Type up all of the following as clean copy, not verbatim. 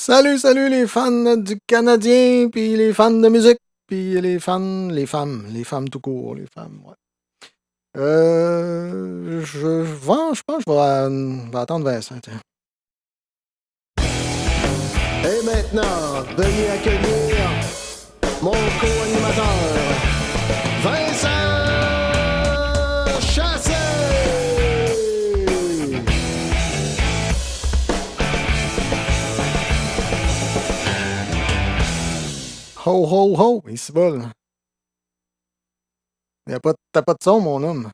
Salut les fans du Canadien, puis les fans de musique, puis les femmes tout court, les femmes, ouais. Je pense que je vais attendre Vincent. Tiens. Et maintenant, veuillez accueillir mon co-animateur, Vincent Chassé! Ho, ho, ho! Il se vole. T'as pas de son, mon homme.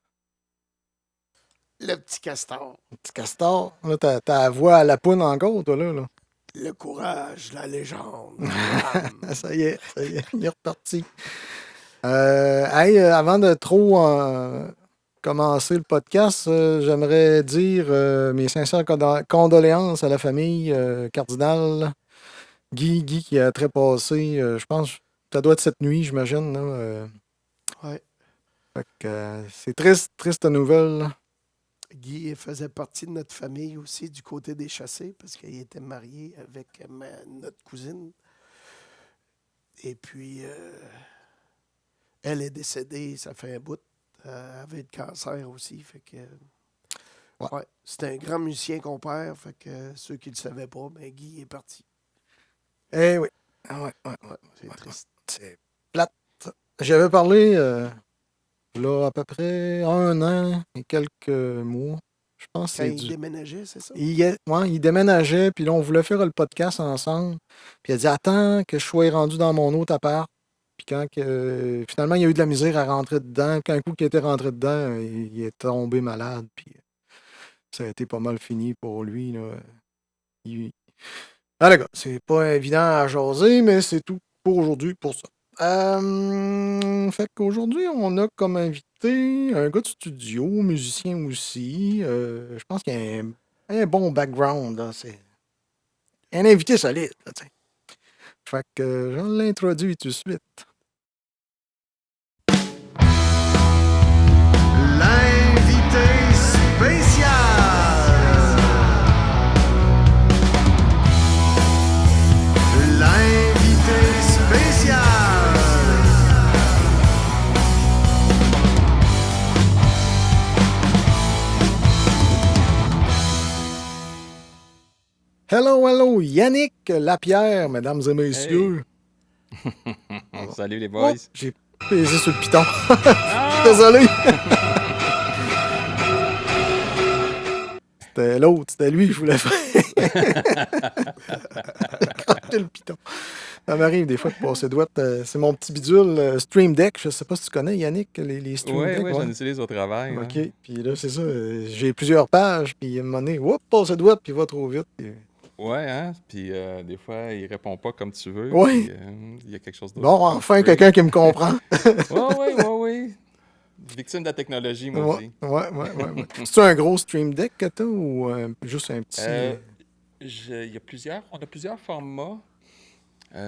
Le petit castor. Petit castor. Là, t'as la voix à la poune encore, toi, là. Le courage, la légende. Ça y est, il est reparti. Avant de trop commencer le podcast, j'aimerais dire mes sincères condoléances à la famille Cardinal. Guy qui a trépassé, je pense, ça doit être cette nuit, j'imagine. Là, Ouais. Fait que, c'est triste nouvelle. Guy faisait partie de notre famille aussi, du côté des Chassés, parce qu'il était marié avec notre cousine. Et puis, elle est décédée, ça fait un bout. Elle avait le cancer aussi. Fait que, ouais, c'était un grand musicien qu'on perd. Fait que ceux qui ne le savaient pas, ben, Guy est parti. Eh oui. Ouais, c'est triste. C'est plate. J'avais parlé là à peu près 1 an et quelques mois. Je pense Quand que il déménageait, c'est ça? il déménageait, puis là, on voulait faire le podcast ensemble. Puis il a dit attends que je sois rendu dans mon autre appart. Puis quand finalement, il y a eu de la misère à rentrer dedans. Quand un coup qu'il était rentré dedans, il est tombé malade. Puis ça a été pas mal fini pour lui. Là. Ah, d'accord. C'est pas évident à jaser, mais c'est tout pour aujourd'hui pour ça. Fait qu'aujourd'hui, on a comme invité un gars de studio, musicien aussi. Je pense qu'il a un bon background. Là, c'est un invité solide. Là, t'sais. Fait que je l'introduis tout de suite. L'invité spécial! L'invité spécial! Hello, Yannick Lapierre, mesdames et messieurs. Hey. Salut les boys. Oh, j'ai pesé sur le piton. Désolé. C'était l'autre, c'était lui que je voulais faire. Craquer le piton. Ça m'arrive des fois de passer droite. C'est mon petit bidule Stream Deck. Je sais pas si tu connais, Yannick, les Stream Deck. Oui, j'en utilise au travail. OK. Ouais. Puis là, c'est ça. J'ai plusieurs pages. Puis à un moment donné, passe droite, puis il va trop vite. Puis... Ouais, hein? Puis des fois, il répond pas comme tu veux. Oui. Il y a quelque chose d'autre. Bon, enfin, quelqu'un qui me comprend. Oui. Victime de la technologie, moi aussi. Ouais. C'est-tu un gros Stream Deck que t'as ou juste un petit... On a plusieurs formats. Je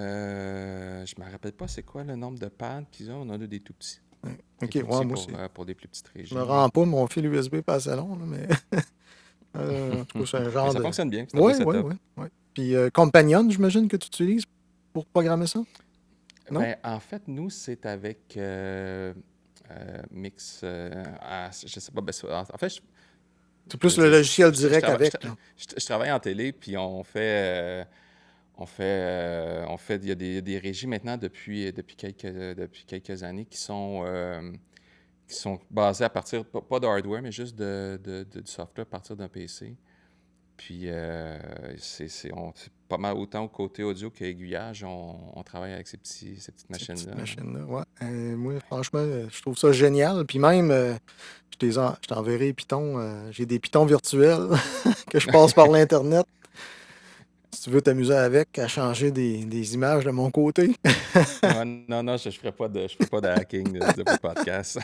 me rappelle pas c'est quoi le nombre de pads qu'ils ont. On en a des tout petits. OK, moi aussi. Pour des plus petites régies. Je me rends pas, mon fil USB pas assez long, là, mais... en tout cas, c'est un genre ça de... fonctionne bien. C'est un beau setup. Oui. Puis Companion, j'imagine que tu utilises pour programmer ça? Non? Ben, en fait, nous, c'est avec Mix... je sais pas. En fait, c'est plus le logiciel direct avec. Je travaille en télé, puis on fait... il y a des régies maintenant depuis quelques années qui sont basées à partir, pas de hardware, mais juste du software à partir d'un PC. Puis c'est pas mal autant côté audio qu'aiguillage, on travaille avec ces petites machines-là. Ouais. Moi, franchement, je trouve ça génial. Puis même, je t'enverrai Python. J'ai des Pythons virtuels que je passe par l'Internet. Si tu veux t'amuser avec, à changer des images de mon côté. Non, je ne ferai pas de hacking de podcast.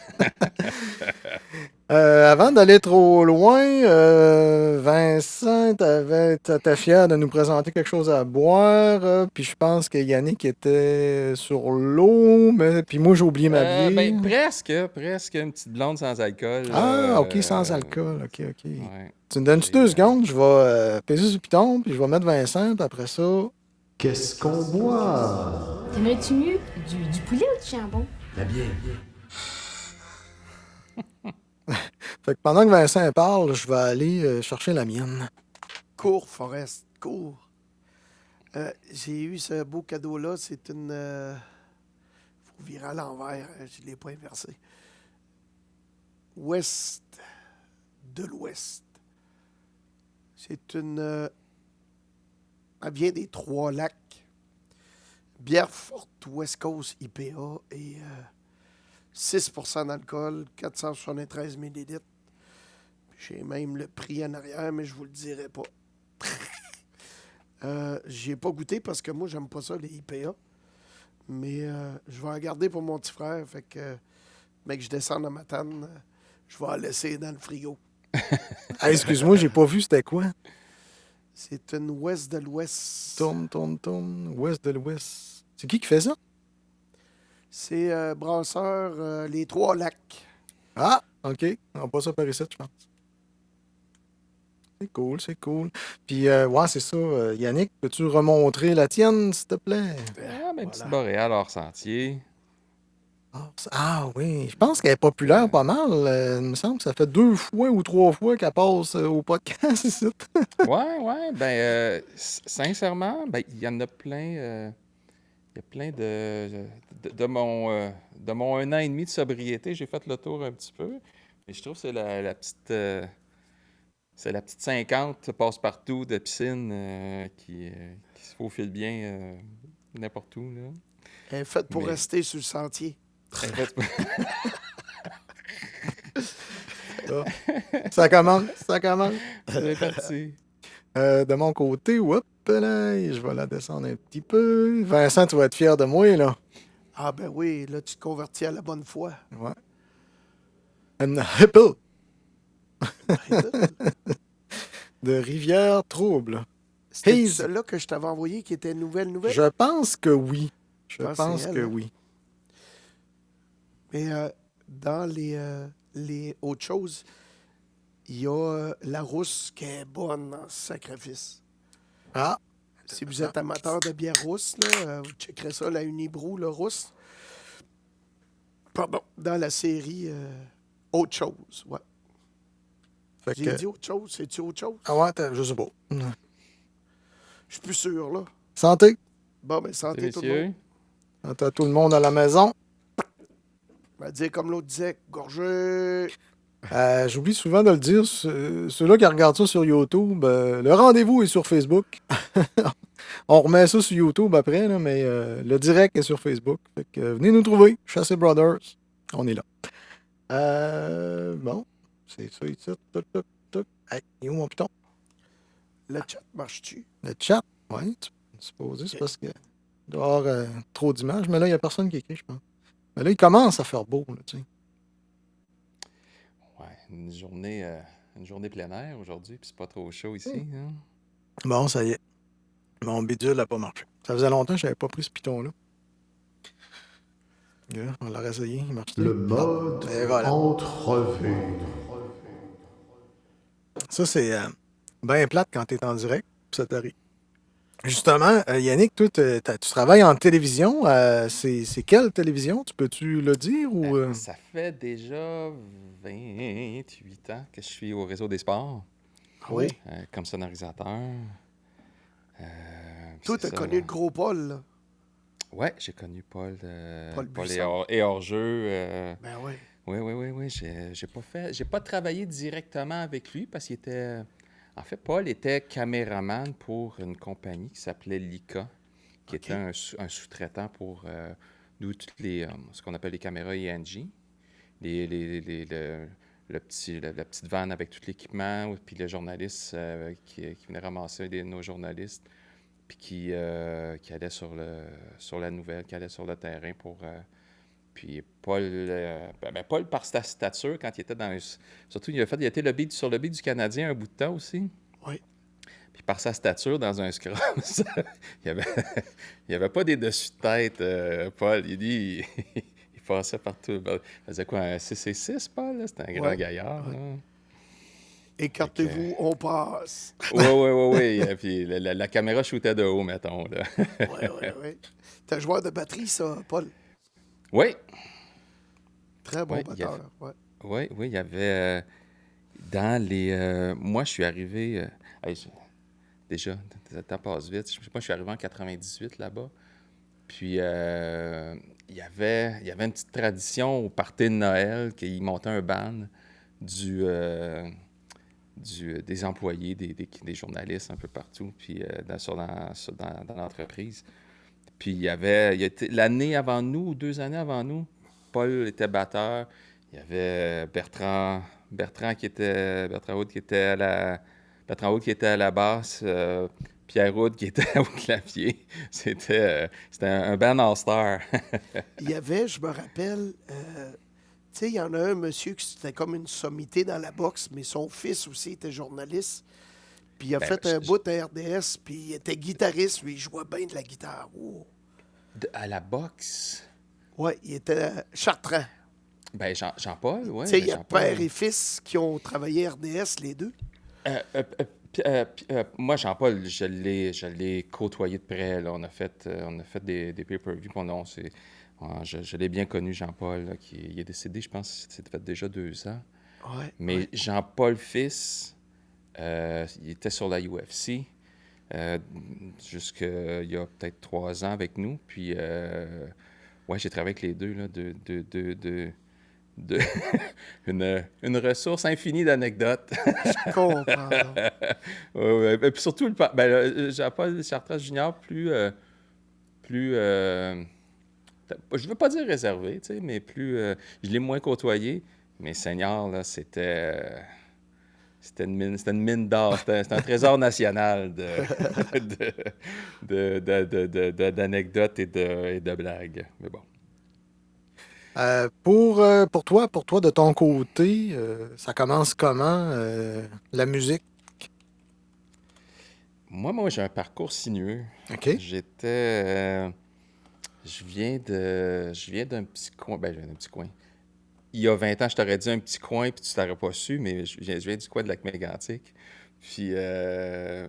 Avant d'aller trop loin, Vincent, t'étais fier de nous présenter quelque chose à boire. Puis je pense que Yannick était sur l'eau, mais puis moi j'ai oublié ma bière. Ben, presque une petite blonde sans alcool. OK, sans alcool. OK. Ouais. Tu me donnes-tu 2 secondes? Je vais peser sur le piton, puis je vais mettre Vincent, puis après ça, Qu'est-ce qu'on boit? T'aimerais-tu mieux du poulet ou du jambon? La bière. Fait que pendant que Vincent parle, je vais aller chercher la mienne. Cours, Forrest, cours. J'ai eu ce beau cadeau-là. C'est une... faut virer à l'envers. Je ne l'ai pas inversé. Ouest de l'Ouest. C'est une... elle vient des Trois-Lacs. Bière forte West Coast IPA et 6% d'alcool, 473 millilitres. J'ai même le prix en arrière, mais je vous le dirai pas. J'y ai pas goûté parce que moi, j'aime pas ça, les IPA. Mais je vais en garder pour mon petit frère. Fait que, mec, je descends à Matane, je vais en laisser dans le frigo. Ah, excuse-moi, j'ai pas vu c'était quoi. C'est une Ouest de l'Ouest. Tourne, Ouest de l'Ouest. C'est qui fait ça? C'est brasseur Les Trois-Lacs. Ah, OK. On va pas ça par ici, je pense. C'est cool, c'est cool. Puis, ouais, c'est ça. Yannick, peux-tu remontrer la tienne, s'il te plaît? Ah, ben, petite Voilà. boréale hors sentier. Ah oui, je pense qu'elle est populaire pas mal. Il me semble que ça fait 2 fois ou 3 fois qu'elle passe au podcast ici. Ouais, ben, sincèrement, ben, il y en a plein. Il y a plein de mon 1 an et demi de sobriété, j'ai fait le tour un petit peu. Mais je trouve que c'est la petite 50 passe-partout de piscine qui se faufile bien n'importe où, là. Elle est faite pour Mais- rester sur le sentier. En fait, Ça commence, ça commence. c'est parti. De mon côté, hop là, je vais la descendre un petit peu. Vincent, tu vas être fier de moi, là. Ah ben oui, là, tu te convertis à la bonne foi. Ouais. Une Hipple de Rivière Trouble. C'était Haze. celle-là que je t'avais envoyé qui était nouvelle. Je pense que oui. Je pense pense que c'est que elle, hein. oui. Mais dans les autres choses, il y a la rousse qui est bonne en sacrifice. Ah, Si vous êtes amateur de bière rousse, là, vous checkerez ça, la Unibrou, le rousse. Pardon, dans la série Autre chose, ouais. fait J'ai que... dit autre chose, c'est-tu autre chose? Ah ouais, je sais pas. Je suis plus sûr, là. Santé. Bon, ben santé tout le monde. Messieurs, Santé à tout le monde à la maison. On va dire comme l'autre disait, gorgée. J'oublie souvent de le dire. Ceux-là qui regardent ça sur YouTube, le rendez-vous est sur Facebook. On remet ça sur YouTube après, là, mais le direct est sur Facebook. Fait que, venez nous trouver. Chassé Brothers. On est là. Bon, c'est ça ici. Tuc. Hey, il est où mon piton? Le chat marche-tu? Le chat. Oui, tu peux supposer. C'est parce que il doit y avoir trop d'images. Mais là, il n'y a personne qui écrit, je pense. Mais là, il commence à faire beau, là, tu sais. ouais, une journée plein air aujourd'hui, puis c'est pas trop chaud ici, hein. Bon, ça y est. Mon bidule n'a pas marché. Ça faisait longtemps que je n'avais pas pris ce piton-là. Regarde, on l'a réessayé, il marche. Le mode Et voilà. entrevue. Ça, c'est bien plate quand tu es en direct, puis ça t'arrive. Justement, Yannick, toi, tu travailles en télévision. C'est quelle télévision? Peux-tu le dire ou... Ça fait déjà 28 ans que je suis au réseau des sports, Ah oui. comme sonorisateur. Toi, c'est t'as ça, connu le gros Paul, là. Ouais, j'ai connu Paul, Paul Paul Buisson. et hors-jeu. Ben oui. Oui. J'ai pas travaillé directement avec lui parce qu'il était. En fait, Paul était caméraman pour une compagnie qui s'appelait Leica, qui OK. était un sous-traitant pour nous, toutes ce qu'on appelle les caméras ENG, la petite vanne avec tout l'équipement, puis les journalistes qui venaient ramasser nos journalistes, puis qui allaient sur la nouvelle, qui allaient sur le terrain pour. Puis Paul, Paul, par sa stature, quand il était surtout, il a été sur le beat du Canadien un bout de temps aussi. Oui. Puis par sa stature dans un scrum, il n'y avait pas des dessus de tête, Paul. Il dit, il passait partout. Il faisait quoi, un 6 et 6, Paul? Là? C'était un grand Ouais. gaillard. Ouais. Là. Écartez-vous, on passe. Oui. Puis la caméra shootait de haut, mettons. Là. Oui. T'es un joueur de batterie, ça, Paul. Oui, Très bon oui, il y avait, batteur. Ouais. oui, il y avait dans les. Moi, je suis arrivé. Hey, déjà, le temps passe vite. Moi, je suis arrivé en 98 là-bas. Puis, il y avait une petite tradition au party de Noël qu'ils montaient un band du, euh, des employés, des journalistes un peu partout, puis dans l'entreprise. Puis l'année avant nous, ou 2 années avant nous, Paul était batteur. Il y avait Bertrand Hood qui était Bertrand Hood qui était à la basse, Pierre Hood qui était au clavier. C'était un band all-star. Il y avait, je me rappelle, tu sais, il y en a un monsieur qui c'était comme une sommité dans la boxe, mais son fils aussi était journaliste. Puis il a Ben, fait un bout à RDS, puis il était guitariste, lui, il jouait bien de la guitare. Oh. À la boxe, Ouais, il était chartrand. ben Jean-Paul, oui, Tu sais, ben il y a Jean-Paul. père et fils qui ont travaillé RDS, les deux. Moi, Jean-Paul, je l'ai côtoyé de près. Là. On a fait des pay-per-views. Bon, non, je l'ai bien connu, Jean-Paul, là, il est décédé, je pense, ça fait déjà 2 ans. Ouais, Mais ouais. Jean-Paul fils, il était sur la UFC jusqu'il y a peut-être 3 ans avec nous. Puis, ouais, j'ai travaillé avec les deux, là, de une ressource infinie d'anecdotes. Je comprends. Donc. Ouais. Et puis surtout, Jean-Paul Chartrand Junior, plus je veux pas dire réservé, tu sais, mais je l'ai moins côtoyé. Mais Seigneur, là, c'était une mine d'or, c'était un trésor national d'anecdotes et de blagues. Mais bon. Pour toi, de ton côté, ça commence comment, la musique? Moi, j'ai un parcours sinueux. OK. Je viens d'un petit coin. Ben, je viens d'un petit coin. Il y a 20 ans, je t'aurais dit un petit coin, puis tu t'aurais pas su, mais je viens du coin de Lac-Mégantic. Puis, j'ai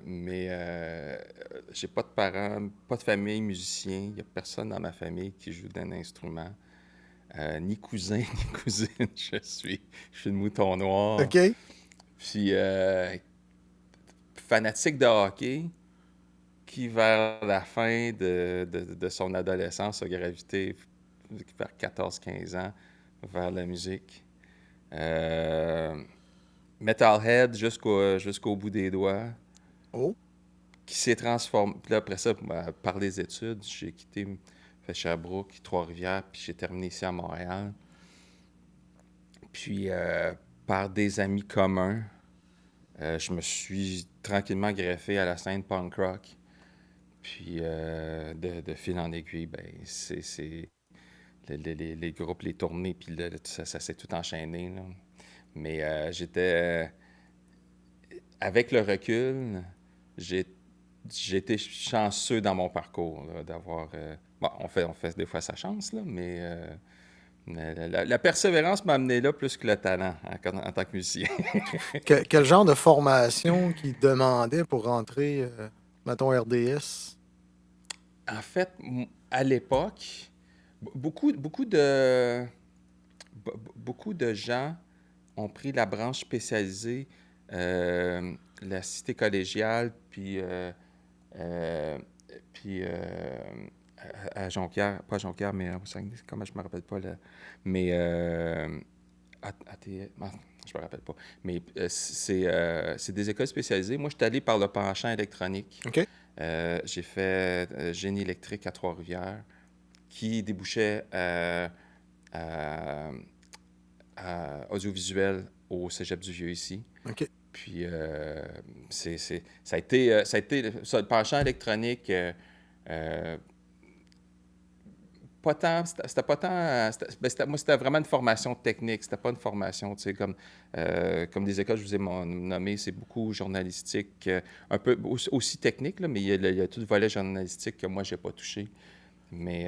pas de parents, pas de famille musicien. Il y a personne dans ma famille qui joue d'un instrument. Ni cousin, ni cousine. Je suis le mouton noir. OK. Puis, fanatique de hockey, qui, vers la fin de son adolescence, a gravité vers 14-15 ans vers la musique. Metalhead jusqu'au bout des doigts, Oh. qui s'est transformé. Puis là, après ça, par les études, j'ai fait Sherbrooke, Trois-Rivières, puis j'ai terminé ici à Montréal. Puis, par des amis communs, je me suis tranquillement greffé à la scène punk rock. Puis, de fil en aiguille, ben, c'est les groupes, les tournées, puis ça s'est tout enchaîné, là. Mais avec le recul, j'ai été chanceux dans mon parcours, là, d'avoir... bon, on fait des fois sa chance, là, mais la persévérance m'a amené là plus que le talent en tant que musicien. Quel genre de formation qu'il demandait pour rentrer, mettons, RDS? En fait, à l'époque, beaucoup, beaucoup de gens ont pris la branche spécialisée, la cité collégiale, puis à Jonquière, pas à Jonquière, mais au Saguenay, comment je me rappelle pas, là, mais je me rappelle pas. Mais c'est des écoles spécialisées. Moi, je suis allé par le penchant électronique. OK. J'ai fait génie électrique à Trois-Rivières, qui débouchait à audiovisuel au Cégep du Vieux ici. OK. Puis ça a été ça, le penchant électronique. Pas tant, c'était pas tant. Moi, c'était vraiment une formation technique. C'était pas une formation, tu sais, comme des écoles, je vous ai nommé, c'est beaucoup journalistique, un peu aussi technique, là, mais il y a tout le volet journalistique que moi, j'ai pas touché. Mais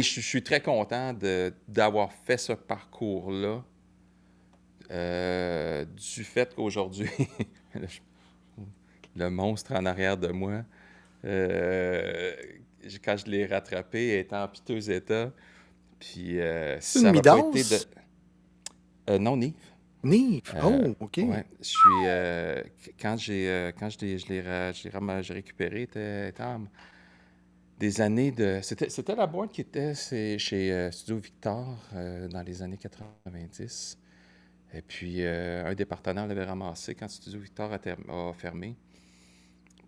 je suis très content d'avoir fait ce parcours-là. Du fait qu'aujourd'hui, le monstre en arrière de moi, quand je l'ai rattrapé, elle était en piteux état. Puis C'est une ça n'avait pas été de... Midas? Non, Nive. Nive? Euh, Oh, OK. ouais, j'ai récupéré, était des années de... C'était la boîte qui était chez Studio Victor dans les années 90. Et puis, un des partenaires l'avait ramassé quand Studio Victor a fermé.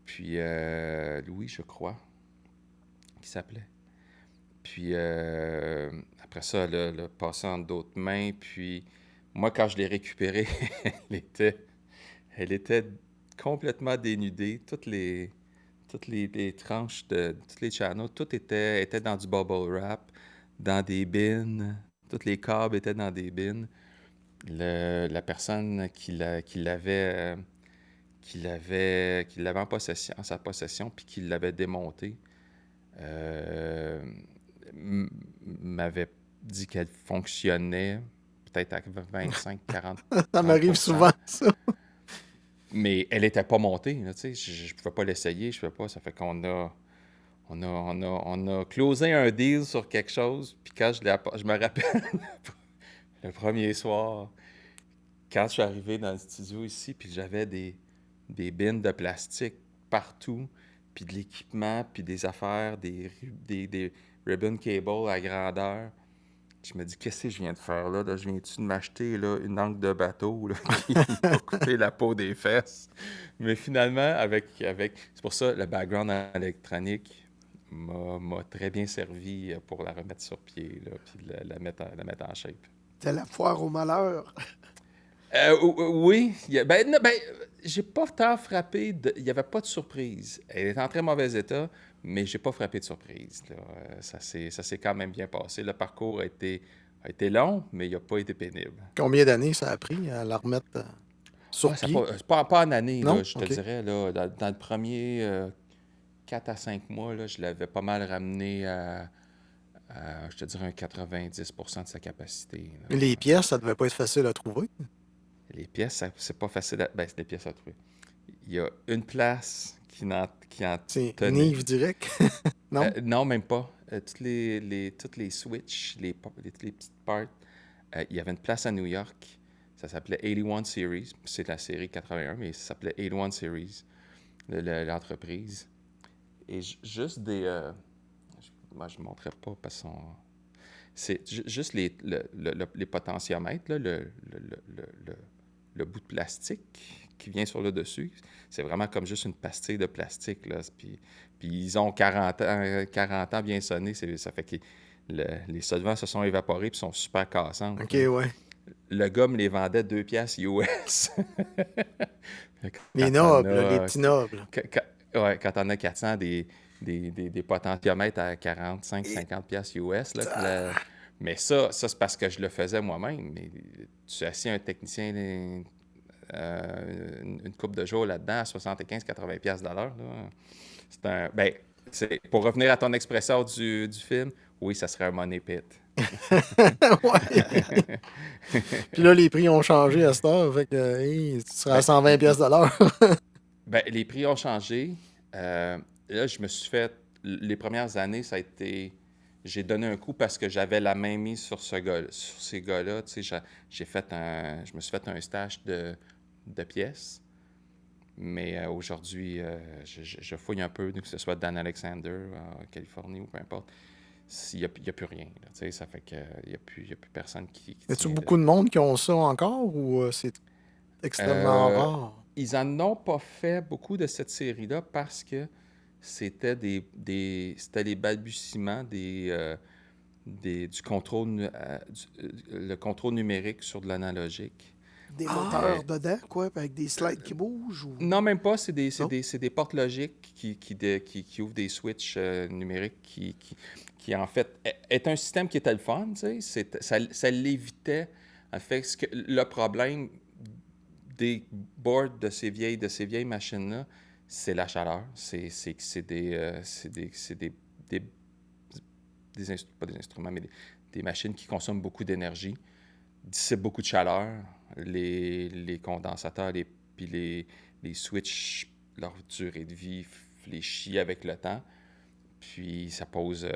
Puis, Louis, je crois, qui s'appelait. Puis, après ça, le passé entre d'autres mains. Puis, moi, quand je l'ai récupérée, elle était complètement dénudée. Les tranches de tous les channels, tout était dans du bubble wrap, dans des bins. Tous les câbles étaient dans des bins. La personne qui l'avait en sa possession, puis qui l'avait démonté, euh, m'avait dit qu'elle fonctionnait peut-être à 25, 40, Ça m'arrive 30%. souvent, ça. Mais elle n'était pas montée, là, tu sais. Je pouvais pas l'essayer, je pouvais pas. Ça fait on a closé un deal sur quelque chose. Puis quand je me rappelle, le premier soir, quand je suis arrivé dans le studio ici, puis j'avais des bins de plastique partout, puis de l'équipement, puis des affaires, des ribbon cables à grandeur. Je me dis, qu'est-ce que je viens de faire là? Je viens-tu de m'acheter là, une encre de bateau là, qui va couper la peau des fesses? Mais finalement, c'est pour ça, le background en électronique m'a très bien servi pour la remettre sur pied, là, puis la mettre en shape. C'était la foire au malheur. Oui, j'ai pas tant frappé. Il n'y avait pas de surprise. Elle est en très mauvais état, mais j'ai pas frappé de surprise, là. Ça s'est quand même bien passé. Le parcours a été long, mais il n'a pas été pénible. Combien d'années ça a pris à la remettre sur Ouais, pied? c'est pas en année, là, Non? je te OK. dirais. Là, dans le premier 4 à 5 mois, là, je l'avais pas mal ramené je te dirais, un 90% de sa capacité, là. Mais les pièces, ça devait pas être facile à trouver. Les pièces, c'est pas facile à... Ben, c'est des pièces à trouver. Il y a une place qui en C'est tenait. Nive direct. Non? Non, même pas. Toutes les switches, les petites parts, il y avait une place à New York. Ça s'appelait 81 Series. C'est la série 81, mais ça s'appelait 81 Series, l'entreprise. Et juste moi, je ne montrerai pas parce que c'est juste les potentiomètres, là, le bout de plastique qui vient sur le dessus. C'est vraiment comme juste une pastille de plastique, là. Puis ils ont 40 ans bien sonné. Ça fait que les solvants se sont évaporés et sont super cassants. OK, ouais. Le gars me les vendait 2 piastres US. Les Quand t'en nobles, les as, petits nobles. ouais, quand on a 400, des potentiomètres à 45, 50 piastres US. Là, mais ça c'est parce que je le faisais moi-même. Mais tu assis un technicien une couple de jours là-dedans à 75-80 piastres de l'heure. Pour revenir à ton expression du film, oui, ça serait un money pit. Ouais. Puis là, les prix ont changé à cette heure. Fait que, hey, tu seras à 120 pièces de l'heure. Les prix ont changé. Là, je me suis fait... Les premières années, ça a été... J'ai donné un coup parce que j'avais la main mise sur ces gars-là. Tu sais, je me suis fait un stage de pièces. Mais aujourd'hui, je fouille un peu, que ce soit Dan Alexander, en Californie ou peu importe. Il n'y a plus rien, là, tu sais, ça fait qu'il n'y a plus personne qui Y a-tu tient beaucoup de monde qui ont ça encore ou c'est extrêmement Euh, rare? Ils en ont pas fait beaucoup de cette série-là parce que c'était c'était les balbutiements du contrôle, le contrôle numérique sur de l'analogique. Des moteurs dedans, quoi, avec des slides qui bougent ou. Non, même pas. C'est Non? des portes logiques qui ouvrent des switches numériques qui, en fait, est un système qui était le fun, tu sais. Ça l'évitait. En fait, le problème des boards de ces vieilles machines-là, c'est la chaleur. C'est pas des instruments, mais des machines qui consomment beaucoup d'énergie. dissipent beaucoup de chaleur. Les condensateurs, puis les switches, leur durée de vie fléchit avec le temps. Puis ça pose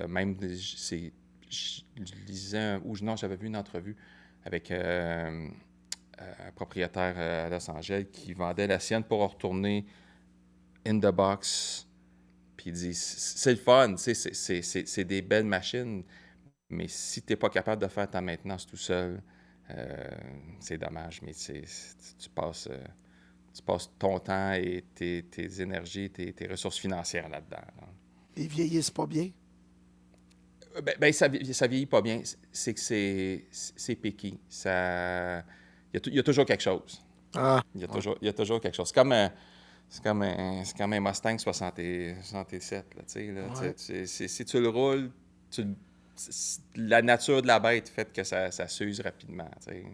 je lisais, ou non, j'avais vu une entrevue avec un propriétaire à Los Angeles qui vendait la sienne pour en retourner in the box. Puis il dit, c'est le fun, tu sais, c'est des belles machines, mais si tu n'es pas capable de faire ta maintenance tout seul, c'est dommage, mais tu passes ton temps et tes énergies, tes ressources financières là-dedans. Là. Ils vieillissent pas bien. Ça vieillit pas bien. C'est que c'est piqué. Il y a toujours quelque chose. Ah, Il y a toujours quelque chose. C'est comme un Mustang 67, là, tu sais, là. Ouais. Si tu le roules, la nature de la bête fait que ça s'use rapidement, tu sais.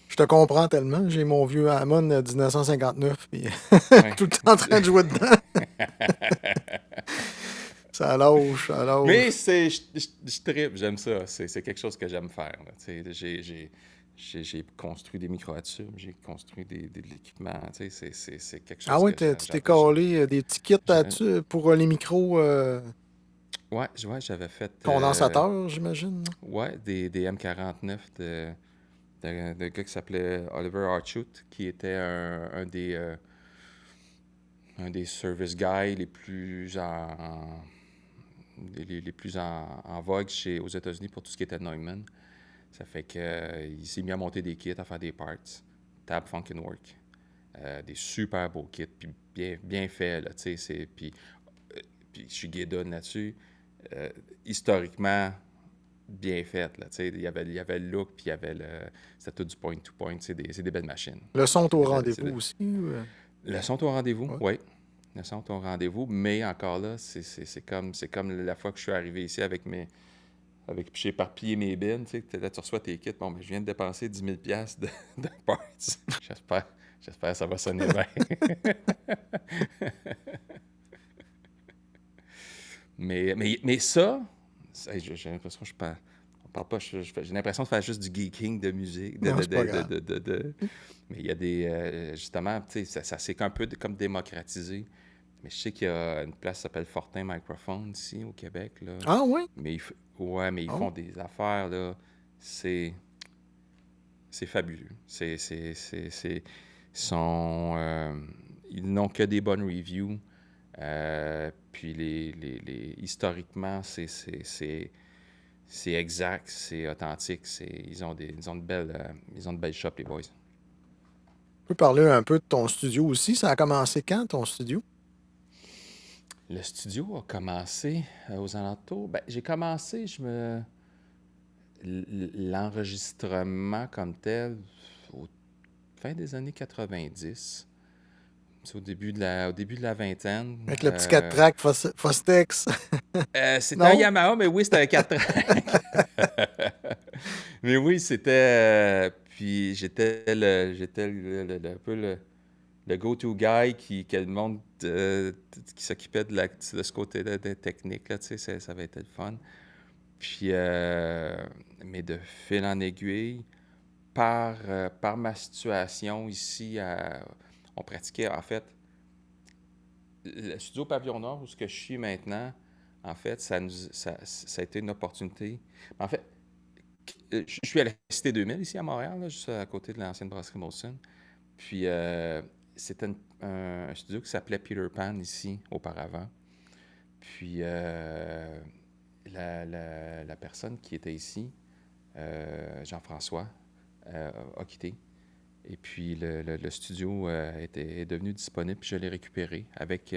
je te comprends tellement. J'ai mon vieux Hammond 1959, puis Ouais. tout le temps en train de jouer dedans. Ça lâche, ça lâche. Mais je trippe, j'aime ça. C'est quelque chose que j'aime faire, là, tu sais. J'ai construit des micro-tubes, j'ai construit de l'équipement, tu sais, c'est quelque chose Ah ouais, que tu t'es collé des petits kits j'ai- pour les micros ouais, j'avais fait condensateurs, j'imagine. ouais, des M49 de gars qui s'appelait Oliver Archut, qui était un des service guys les plus les plus en vogue aux États-Unis pour tout ce qui était Neumann. Ça fait qu'il s'est mis à monter des kits, à faire des parts. Tab Funkin' Work. Des super beaux kits, puis bien faits, là, tu sais. Puis je suis guédonne là-dessus. Historiquement, bien fait, là, tu sais. Il y avait le look, puis c'était tout du point-to-point. C'est des belles machines. Le son au C'est rendez-vous aussi. Le son au rendez-vous, Ouais. oui. Le son au rendez-vous, mais encore là, c'est comme la fois que je suis arrivé ici puis j'ai éparpillé mes bins, tu sais, là, tu reçois tes kits. Bon, ben, je viens de dépenser 10 000 de parts. J'espère que ça va sonner bien. mais ça, j'ai l'impression que on parle pas, j'ai l'impression de faire juste du geeking de musique. Non, c'est pas grave. Mais il y a des, justement, tu sais, ça s'est un peu comme démocratisé. Mais je sais qu'il y a une place qui s'appelle Fortin Microphone ici au Québec, là. Ah oui? Mais ils Oh. font des affaires, là. C'est fabuleux. Ils n'ont que des bonnes reviews. Puis historiquement, c'est exact, c'est authentique. Ils ont de belles shops, les boys. Tu peux parler un peu de ton studio aussi. Ça a commencé quand, ton studio? Le studio a commencé aux alentours. Ben, j'ai commencé, l'enregistrement comme tel au fin des années 90. C'est au début de la vingtaine. Avec le petit 4 tracks Fostex. C'était un Non? Yamaha, mais oui, c'était un 4 tracks. Mais oui, c'était. Puis un peu le go-to guy que le monde qui s'occupait de ce côté-là de technique, là, tu sais, ça avait été le fun. Puis, mais de fil en aiguille, par ma situation ici, on pratiquait, en fait, le studio Pavillon Nord, où ce que je suis maintenant, en fait, ça a été une opportunité. En fait, je suis à la Cité 2000 ici à Montréal, là, juste à côté de l'ancienne brasserie Molson. Puis, c'était un studio qui s'appelait Peter Pan ici, auparavant. Puis, la personne qui était ici, Jean-François, a quitté. Et puis, le studio est devenu disponible, puis je l'ai récupéré avec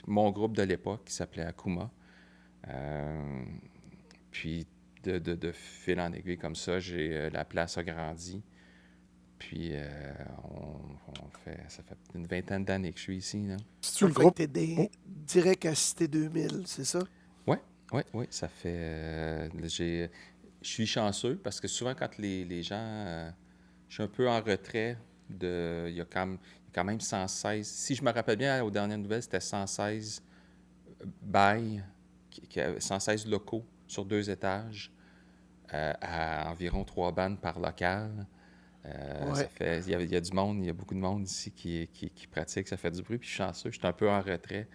mon groupe de l'époque qui s'appelait Akuma. Puis, de fil en aiguille comme ça, la place a grandi. Puis, ça fait une vingtaine d'années que je suis ici, là. C'est-tu le Fait groupe? que t'es direct à Cité 2000, c'est ça? Oui, ça fait... je suis chanceux parce que souvent, quand les gens... je suis un peu en retrait il y a quand même 116... Si je me rappelle bien, aux dernières nouvelles, c'était 116 bails, 116 locaux sur 2 étages. à environ 3 bandes par local. Ouais. Il y a du monde, il y a beaucoup de monde ici qui pratique, ça fait du bruit, puis je suis chanceux, je suis un peu en retrait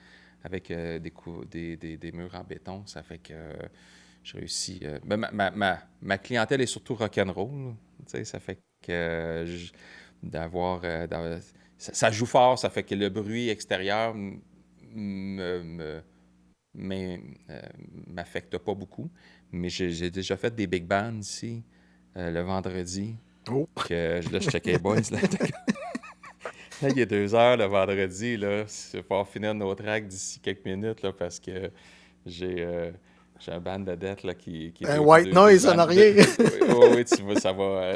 avec des murs en béton, ça fait que je réussis. Ben, ma clientèle est surtout rock'n'roll, tu sais, ça fait que ça joue fort, ça fait que le bruit extérieur me, mais m'affecte pas beaucoup. Mais j'ai déjà fait des big bands ici le vendredi. Oh. Là, je checkais les boys. Là, là, il est 2 heures le vendredi. Là, il va falloir finir nos tracks d'ici quelques minutes là, parce que j'ai un band de dette là, qui est Un white noise en arrière. Oui, tu vois, ça va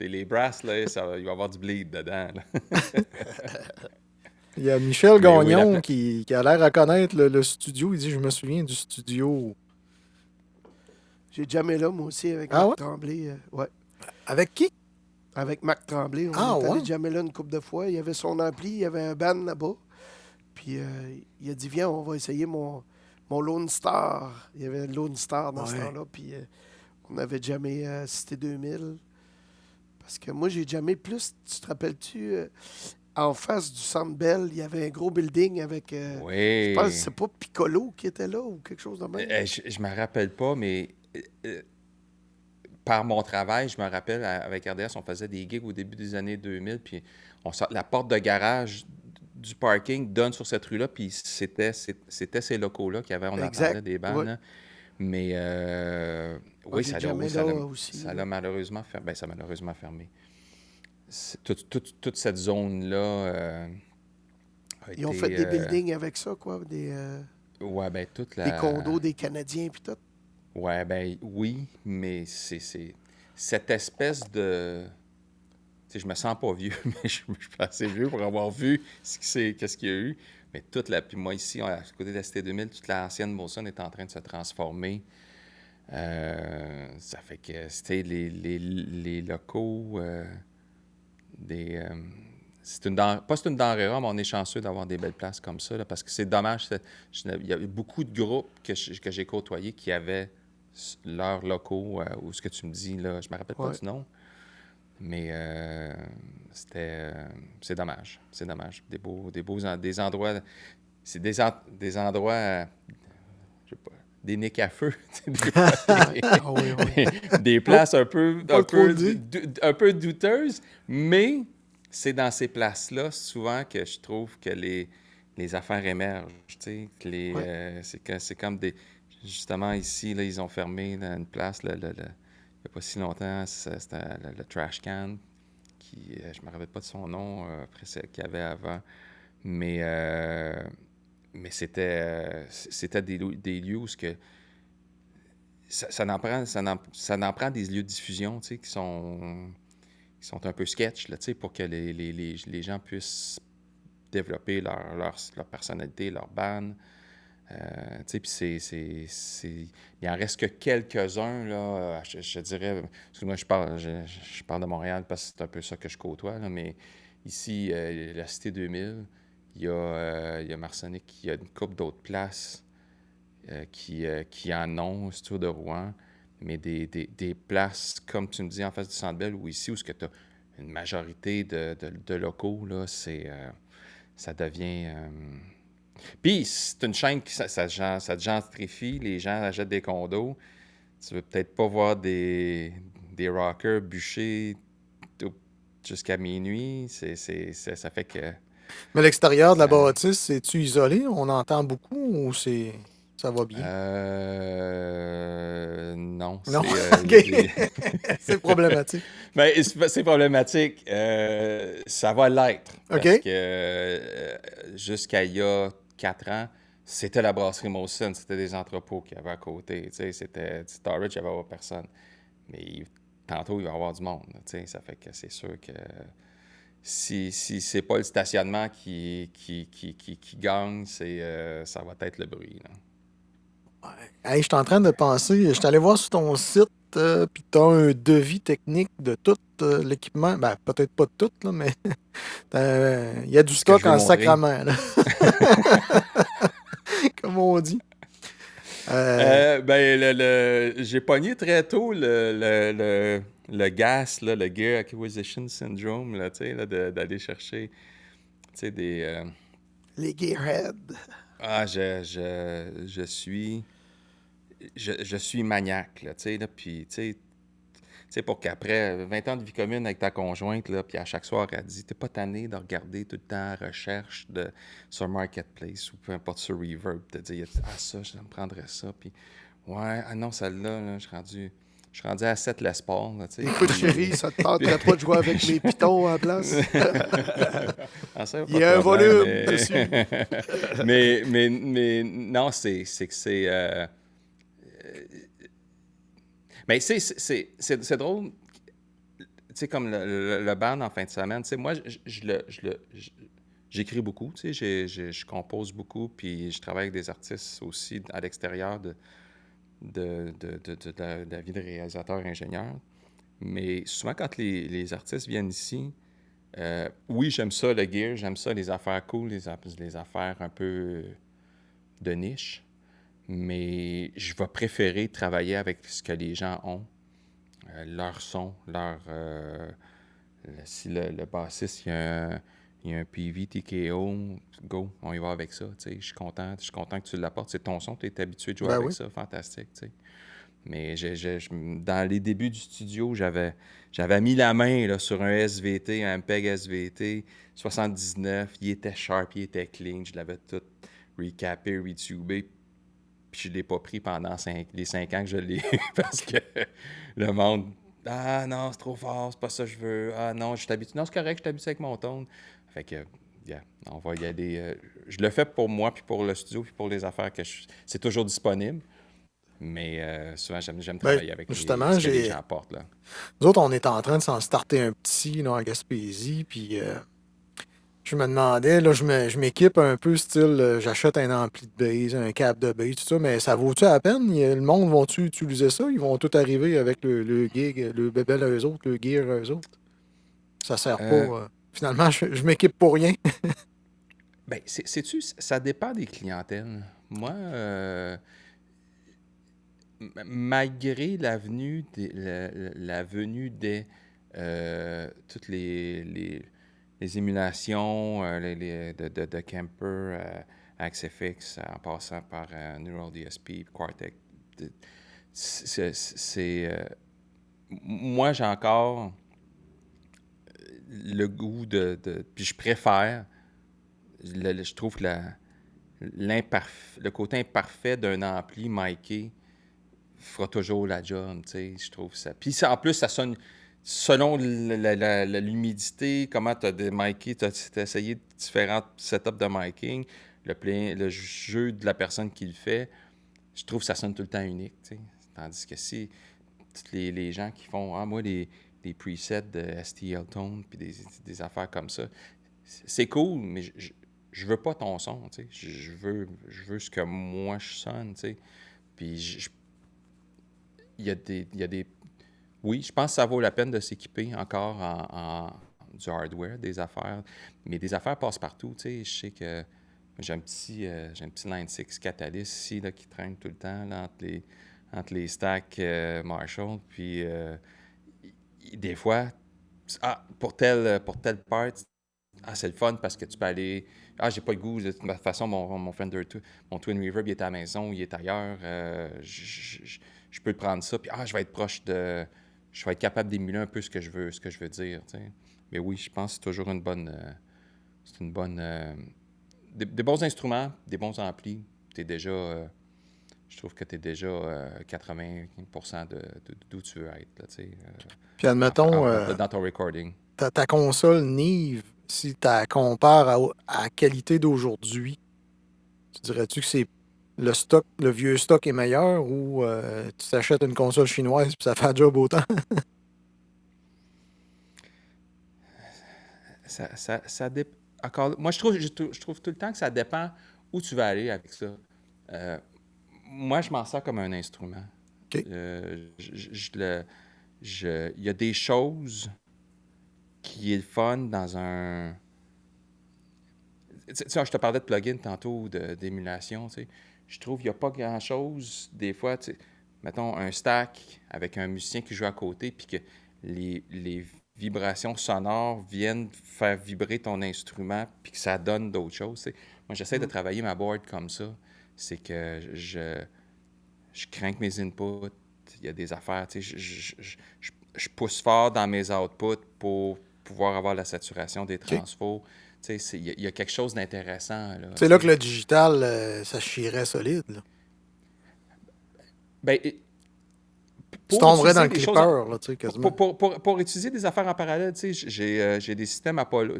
les brasses, là, il va y avoir du bleed dedans. Là. Il y a Michel Mais oui, Gagnon qui a l'air à connaître le studio. Il dit, je me souviens du studio. J'ai jamais là, moi aussi, avec Ah Marc ouais? Tremblay. Ouais. Avec qui? Avec Marc Tremblay, on Ah est allé ouais? jamais là une couple de fois. Il y avait son ampli, il y avait un band là-bas. Puis il a dit, viens, on va essayer mon Lone Star. Il y avait un Lone Star dans ce Ouais. temps-là. Puis on avait jamais Cité 2000. Parce que moi, j'ai jamais plus. Tu te rappelles-tu, en face du Centre Bell, il y avait un gros building avec. Je pense que Oui. c'est pas Piccolo qui était là ou quelque chose de même. Je me rappelle pas, mais par mon travail, je me rappelle, avec RDS, on faisait des gigs au début des années 2000, puis la porte de garage du parking donne sur cette rue-là, puis c'était ces locaux-là qu'il y avait, on Exact. entendait des bandes. Ouais. Là. Mais oui, j'ai ça jamais là aussi. ça l'a malheureusement fermé. Ben, ça a malheureusement fermé. Toute cette zone-là a Ils ont été, fait des buildings avec ça, quoi. ouais, ben toute Des condos des Canadiens, puis tout. Ouais, ben oui, mais c'est cette espèce de... Tu sais, je me sens pas vieux, mais je suis assez vieux pour avoir vu qu'est-ce qu'il y a eu. Mais puis moi ici, à côté de la Cité 2000, toute l'ancienne Molson est en train de se transformer. Ça fait que, c'était les locaux, pas c'est une denrée rare, mais on est chanceux d'avoir des belles places comme ça, là, parce que c'est dommage. Il y a beaucoup de groupes que j'ai côtoyés qui avaient leurs locaux, ou ce que tu me dis, là, je me rappelle pas Ouais. du nom, mais c'est dommage. C'est dommage. Des endroits, c'est des endroits, je sais pas, des nids à feu, Ah oui, oui. des places un peu trop le dire. un peu douteuses, mais c'est dans ces places-là souvent que je trouve que les affaires émergent. Tu sais, que Ouais. c'est comme des... Justement, ici, là, ils ont fermé dans une place, il n'y a pas si longtemps, c'était le Trash Can, qui, je me rappelle pas de son nom, après celle qu'il y avait avant, mais c'était des lieux où ça en prend des lieux de diffusion, tu sais, qui sont un peu sketch, là, tu sais, pour que les gens puissent développer leur personnalité, leur band. Tu sais, puis il en reste que quelques-uns, là, je dirais, excuse-moi, je parle de Montréal parce que c'est un peu ça que je côtoie, là, mais ici, la Cité 2000, il y a Marsonic, il y a une couple d'autres places qui en ont, c'est sûr, de Rouen, mais des places, comme tu me dis, en face du Centre Bell ou ici, où tu as une majorité de locaux, là, ça devient... Puis, c'est une chaîne qui ça te gentrifie, les gens achètent des condos. Tu veux peut-être pas voir des rockers bûcher jusqu'à minuit. Ça fait que... Mais l'extérieur de la ça- bâtisse, c'est-tu isolé? On entend beaucoup ou ça va bien? Non, Non? il y a des- C'est problématique. Ben, c'est problématique. Ça va l'être. OK. Parce que jusqu'à il y a 4 ans, c'était la brasserie Molson. C'était des entrepôts qu'il y avait à côté. Tu sais, c'était du storage, il n'y avait pas personne. Mais tantôt, il va y avoir du monde. Tu sais, ça fait que c'est sûr que si c'est pas le stationnement qui gagne, ça va être le bruit, là. Hey, je suis en train de penser, je suis allé voir sur ton site, puis tu as un devis technique de tout l'équipement. Ben, peut-être pas de tout, là, mais il y a du Ce que stock je veux en montrer. sacrament, là. Comme on dit. Ben, j'ai pogné très tôt le GAS, là, le Gear Acquisition Syndrome, là, tu sais, là, d'aller chercher, tu sais, Les Gearheads. je suis maniaque, là, tu sais, là, puis, tu sais, pour qu'après 20 ans de vie commune avec ta conjointe, là, puis à chaque soir, elle dit, t'es pas tanné de regarder tout le temps la recherche sur Marketplace ou peu importe sur Reverb, te dire, ah, ça, je me prendrais ça, puis ouais, ah non, celle-là, là, je suis rendu à 7 Les Paul, là, tu sais, Écoute, chérie, ça te tenterait pas de jouer avec mes pitons à la place? Ah, ça, Il pas y de a un problème, volume dessus. mais non, c'est que c'est... mais c'est drôle, tu sais, comme le band en fin de semaine, tu sais, moi, j'écris beaucoup, tu sais, je compose beaucoup, puis je travaille avec des artistes aussi à l'extérieur de la vie de réalisateur-ingénieur. Mais souvent, quand les artistes viennent ici, oui, j'aime ça, le gear, j'aime ça, les affaires cool, les affaires un peu de niche, mais je vais préférer travailler avec ce que les gens ont, leur son, si le bassiste, il y a un PV TKO, go, on y va avec ça, tu sais, je suis content que tu l'apportes, c'est ton son, tu es habitué de jouer Ben avec oui. ça, fantastique, tu sais. Mais dans les débuts du studio, j'avais mis la main là, sur un SVT, un MPEG SVT 79. Il était sharp, il était clean. Je l'avais tout recapé, retubé. Puis je ne l'ai pas pris pendant les 5 ans que je l'ai eu parce que le monde. Ah non, c'est trop fort, c'est pas ça que je veux. Ah non, je suis habitué. Non, c'est correct, je suis habitué avec mon tone. Fait que, yeah, on va y aller. Je le fais pour moi, puis pour le studio, puis pour les affaires c'est toujours disponible. Mais souvent, j'aime Ben, travailler avec justement, ce que les gens apportent, là. nous autres, on est en train de s'en starter un petit là, en Gaspésie, puis je me demandais, là, je m'équipe un peu style, j'achète un ampli de base, un câble de base, tout ça, mais ça vaut-tu la peine? Le monde vont-tu utiliser ça? Ils vont tout arriver avec le gig, le bébel à eux autres, le gear à eux autres? Ça sert pas. Euh, Finalement, je m'équipe pour rien. ben, sais-tu, ça dépend des clientèles. Moi, malgré la venue des toutes les émulations de Kemper, AxeFX, en passant par Neural DSP, Quartec, moi, j'ai encore le goût puis je préfère, je trouve que le côté imparfait d'un ampli miké fera toujours la job, tu sais, je trouve ça. Puis en plus, ça sonne, selon l'humidité, comment tu as démiké, tu as essayé différents setups de miking, le jeu de la personne qui le fait, je trouve que ça sonne tout le temps unique, tu sais. Tandis que si tous les gens qui font, ah, moi, des presets de STL Tone, puis des affaires comme ça, c'est cool, mais je veux pas ton son, tu sais. Je veux ce que moi je sonne, tu sais. Puis il y a des... Oui, je pense que ça vaut la peine de s'équiper encore du hardware, des affaires. Mais des affaires passent partout, tu sais. Je sais que j'ai un petit Line 6 Catalyst ici là, qui traîne tout le temps là, entre les stacks Marshall. Puis des fois, pour telle part, c'est le fun parce que tu peux aller. Ah, j'ai pas le goût. De toute façon, mon Fender, mon Twin Reverb, il est à la maison, il est ailleurs. Je peux le prendre ça. Puis, je vais être proche de. Je vais être capable d'émuler un peu ce que je veux dire. T'sais. Mais oui, je pense que c'est toujours une bonne. C'est une bonne. Des bons instruments, des bons amplis. T'es déjà. Je trouve que tu es déjà 80% d'où tu veux être. Là, Puis admettons, dans ton recording. ta console Nive, si tu la compares à la qualité d'aujourd'hui, tu dirais-tu que c'est le vieux stock est meilleur ou tu t'achètes une console chinoise puis ça fait un job autant? Encore, moi, je trouve tout le temps que ça dépend où tu vas aller avec ça. Euh, moi, je m'en sers comme un instrument. OK. Il y a des choses qui est le fun dans un... Tu sais, je te parlais de plugin tantôt, d'émulation, tu sais. je trouve qu'il n'y a pas grand-chose, des fois, tu sais, mettons un stack avec un musicien qui joue à côté, puis que les vibrations sonores viennent faire vibrer ton instrument, puis que ça donne d'autres choses. Tu sais. Moi, j'essaie de travailler ma board comme ça. C'est que je crains mes inputs, il y a des affaires, tu sais, je pousse fort dans mes outputs pour pouvoir avoir la saturation des OK. transfos. Tu sais, il y a quelque chose d'intéressant, là, C'est tu là que sais. le digital, ça chierait solide, là. Ben, Tu pour tomberais dans utiliser le des choses clipper, là, tu sais, quasiment. pour utiliser des affaires en parallèle, tu sais, j'ai des systèmes Apollo.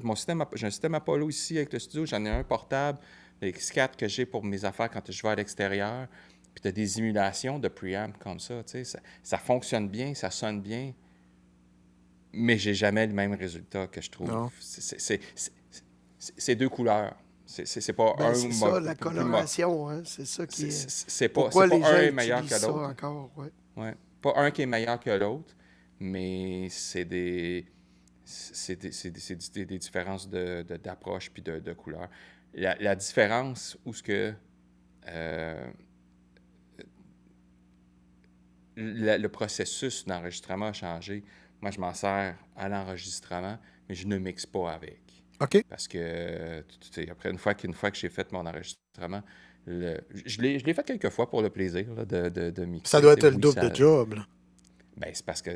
J'ai un système Apollo ici avec le studio, j'en ai un portable, le X4 que j'ai pour mes affaires quand je vais à l'extérieur. Puis tu as des émulations de preamp comme ça, tu sais, ça fonctionne bien, ça sonne bien, mais j'ai jamais le même résultat que je trouve. Non. C'est deux couleurs. C'est pas Ben, un c'est ça, la plus mauvais. coloration, hein, c'est ça qui est... C'est Pourquoi les pas gens un meilleur que utilisent ça l'autre. encore, ouais. Ouais. Pas un qui est meilleur que l'autre, mais des différences d'approche puis de couleur. La différence où ce que euh, le processus d'enregistrement a changé, moi je m'en sers à l'enregistrement, mais je ne mixe pas avec. OK. Parce que, tu sais, après une fois que j'ai fait mon enregistrement, je l'ai fait quelques fois pour le plaisir là, de mixer. Ça doit Tu sais, être le oui, double de job, là. ben, c'est parce que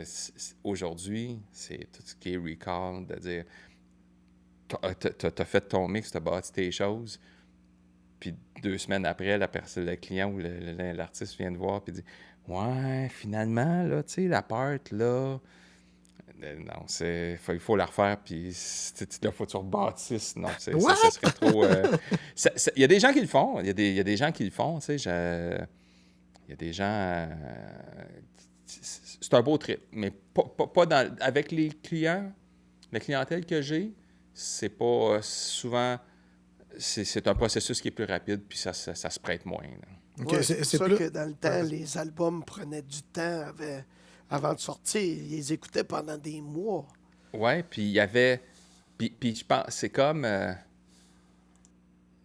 aujourd'hui, c'est tout ce qui est recall, de dire, t'as fait ton mix, t'as bâti tes choses, puis 2 semaines après, le client ou l'artiste vient te voir puis dit, ouais, finalement, là, tu sais, la part, là, non, il faut la refaire, puis là, faut que tu rebâtisses. Non, What? ça serait trop. Il y a des gens qui le font. Il y a des gens qui le font, tu sais. Il y a des gens. C'est un beau trip, mais pas avec les clients, la clientèle que j'ai, c'est pas souvent. C'est un processus qui est plus rapide, puis ça se prête moins, là. OK, Ouais, c'est pour c'est ça plus... que dans le temps, les albums prenaient du temps avant de sortir. Ils les écoutaient pendant des mois. Ouais, puis il y avait. Puis je pense, c'est comme.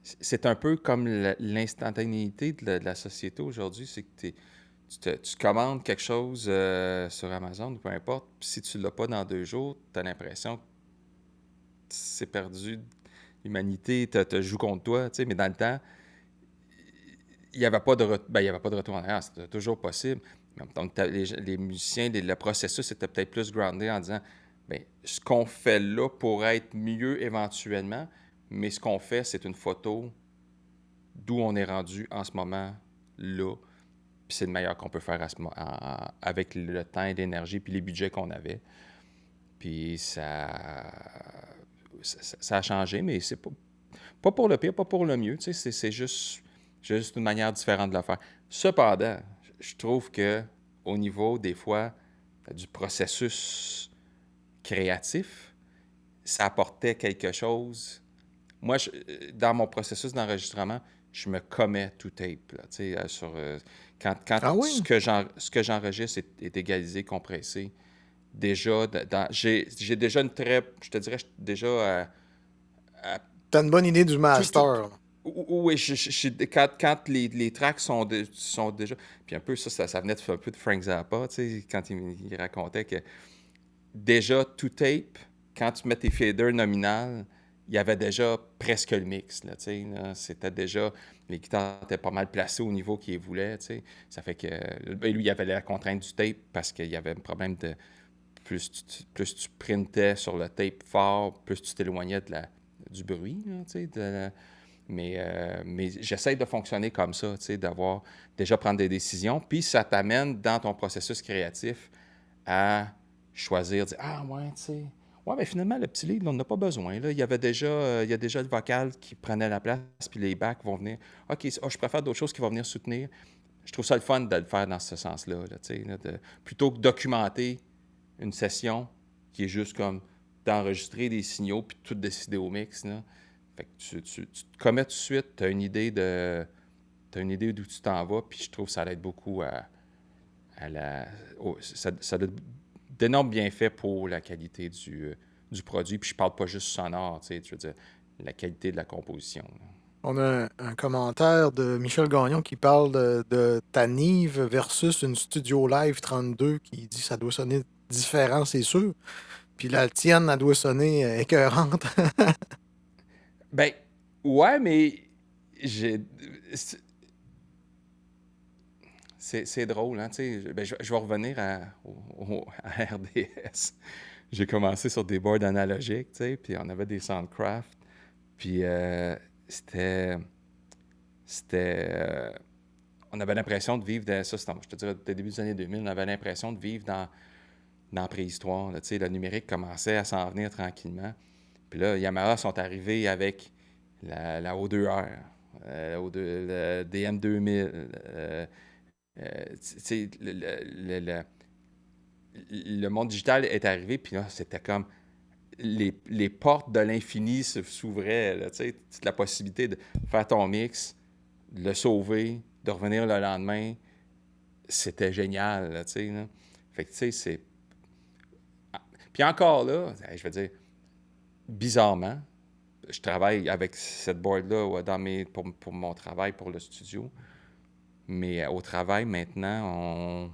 C'est un peu comme l'instantanéité de la société aujourd'hui. C'est que tu commandes quelque chose sur Amazon ou peu importe, puis si tu l'as pas dans 2 jours, tu as l'impression que c'est perdu. L'humanité te joue contre toi, tu sais, mais dans le temps, il n'y avait pas de il y avait pas de retour en arrière, c'était toujours possible. Mais donc, les musiciens, le processus était peut-être plus groundé en disant, bien, ce qu'on fait là pourrait être mieux éventuellement, mais ce qu'on fait, c'est une photo d'où on est rendu en ce moment là. Puis c'est le meilleur qu'on peut faire avec le temps et l'énergie puis les budgets qu'on avait. Puis ça a changé, mais c'est pas pour le pire, pas pour le mieux. Tu sais, c'est juste une manière différente de le faire. Cependant, je trouve que au niveau, des fois, du processus créatif, ça apportait quelque chose. Moi, dans mon processus d'enregistrement, je me commets to tape. Là, tu sais, quand Ah ce oui? que j'enregistre est égalisé, compressé, déjà, j'ai déjà une très, je te dirais, déjà T'as une bonne idée du tout, master, là. oui, quand les tracks sont déjà. Puis un peu ça venait un peu de Frank Zappa, tu sais, quand il racontait que déjà, to tape, quand tu mets tes faders nominales, il y avait déjà presque le mix, là, tu sais, là. C'était déjà. Les guitares étaient pas mal placées au niveau qu'il voulait, tu sais. Ça fait que. Ben, lui, il avait la contrainte du tape parce qu'il y avait un problème de. Plus tu printais sur le tape fort, plus tu t'éloignais du bruit, là, tu sais, mais j'essaie de fonctionner comme ça, tu sais, d'avoir déjà prendre des décisions, puis ça t'amène dans ton processus créatif à choisir, dire ah ouais, tu sais, ouais, mais finalement le petit lead, on n'en a pas besoin là, il y a déjà le vocal qui prenait la place, puis les backs vont venir. Ok, je préfère d'autres choses qui vont venir soutenir. Je trouve ça le fun de le faire dans ce sens-là, là, tu sais, là, plutôt que documenter une session qui est juste comme d'enregistrer des signaux puis tout décider au mix, là. Fait que tu te commets tout de suite, tu as une idée d'où tu t'en vas, puis je trouve que ça aide beaucoup ça a d'énormes bienfaits pour la qualité du produit, puis je parle pas juste sonore, tu sais, je veux dire, la qualité de la composition, là. On a un commentaire de Michel Gagnon qui parle de ta Nive versus une Studio Live 32 qui dit ça doit sonner différent, c'est sûr. Puis la tienne, elle doit sonner écœurante. Ben, ouais, mais j'ai... c'est drôle, hein, tu sais. Ben, je vais revenir à RDS. J'ai commencé sur des boards analogiques, tu sais, puis on avait des Soundcraft. Puis c'était... on avait l'impression de vivre dans... Ça, je te dirais, au début des années 2000, on avait l'impression de vivre dans la préhistoire, là, tu sais. Le numérique commençait à s'en venir tranquillement. Puis là, Yamaha sont arrivés avec la O2R, le DM2000. Tu sais, le monde digital est arrivé, puis là, c'était comme les portes de l'infini s'ouvraient, là, tu sais, la possibilité de faire ton mix, de le sauver, de revenir le lendemain, c'était génial, là, tu sais, là. Fait que, tu sais, c'est... Puis encore là, je veux dire, bizarrement, je travaille avec cette board-là pour mon travail, pour le studio, mais au travail, maintenant,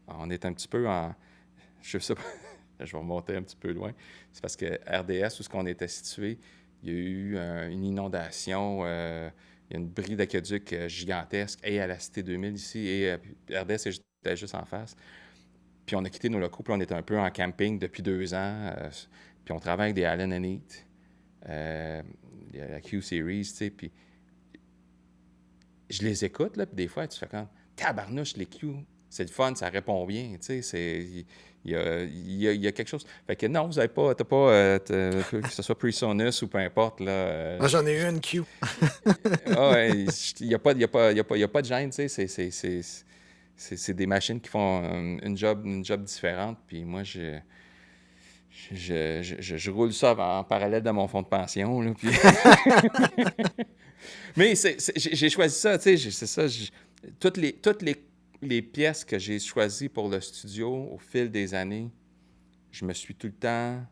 on est un petit peu en... Je sais pas, je vais remonter un petit peu loin. C'est parce que RDS, où ce qu'on était situé, il y a eu une inondation, il y a une bris d'aqueduc gigantesque, et à la Cité 2000 ici, et RDS était juste en face. Puis on a quitté nos locaux, puis on était un peu en camping depuis 2 ans, puis on travaille avec des Allen & Heath, la Q-Series, tu sais, puis je les écoute, là, puis des fois, tu fais comme « Tabarnouche, les Q, c'est le fun, ça répond bien, tu sais, il y a quelque chose. » Fait que non, vous n'avez pas, que ce soit PreSonus ou peu importe, là. Moi, j'en ai eu une Q. Ouais, il n'y a pas de gêne, tu sais, c'est des machines qui font une job différente, puis moi, je roule ça en parallèle de mon fonds de pension, là, puis... Mais j'ai choisi ça, tu sais, c'est ça. Toutes les pièces que j'ai choisies pour le studio au fil des années, je me suis tout le temps...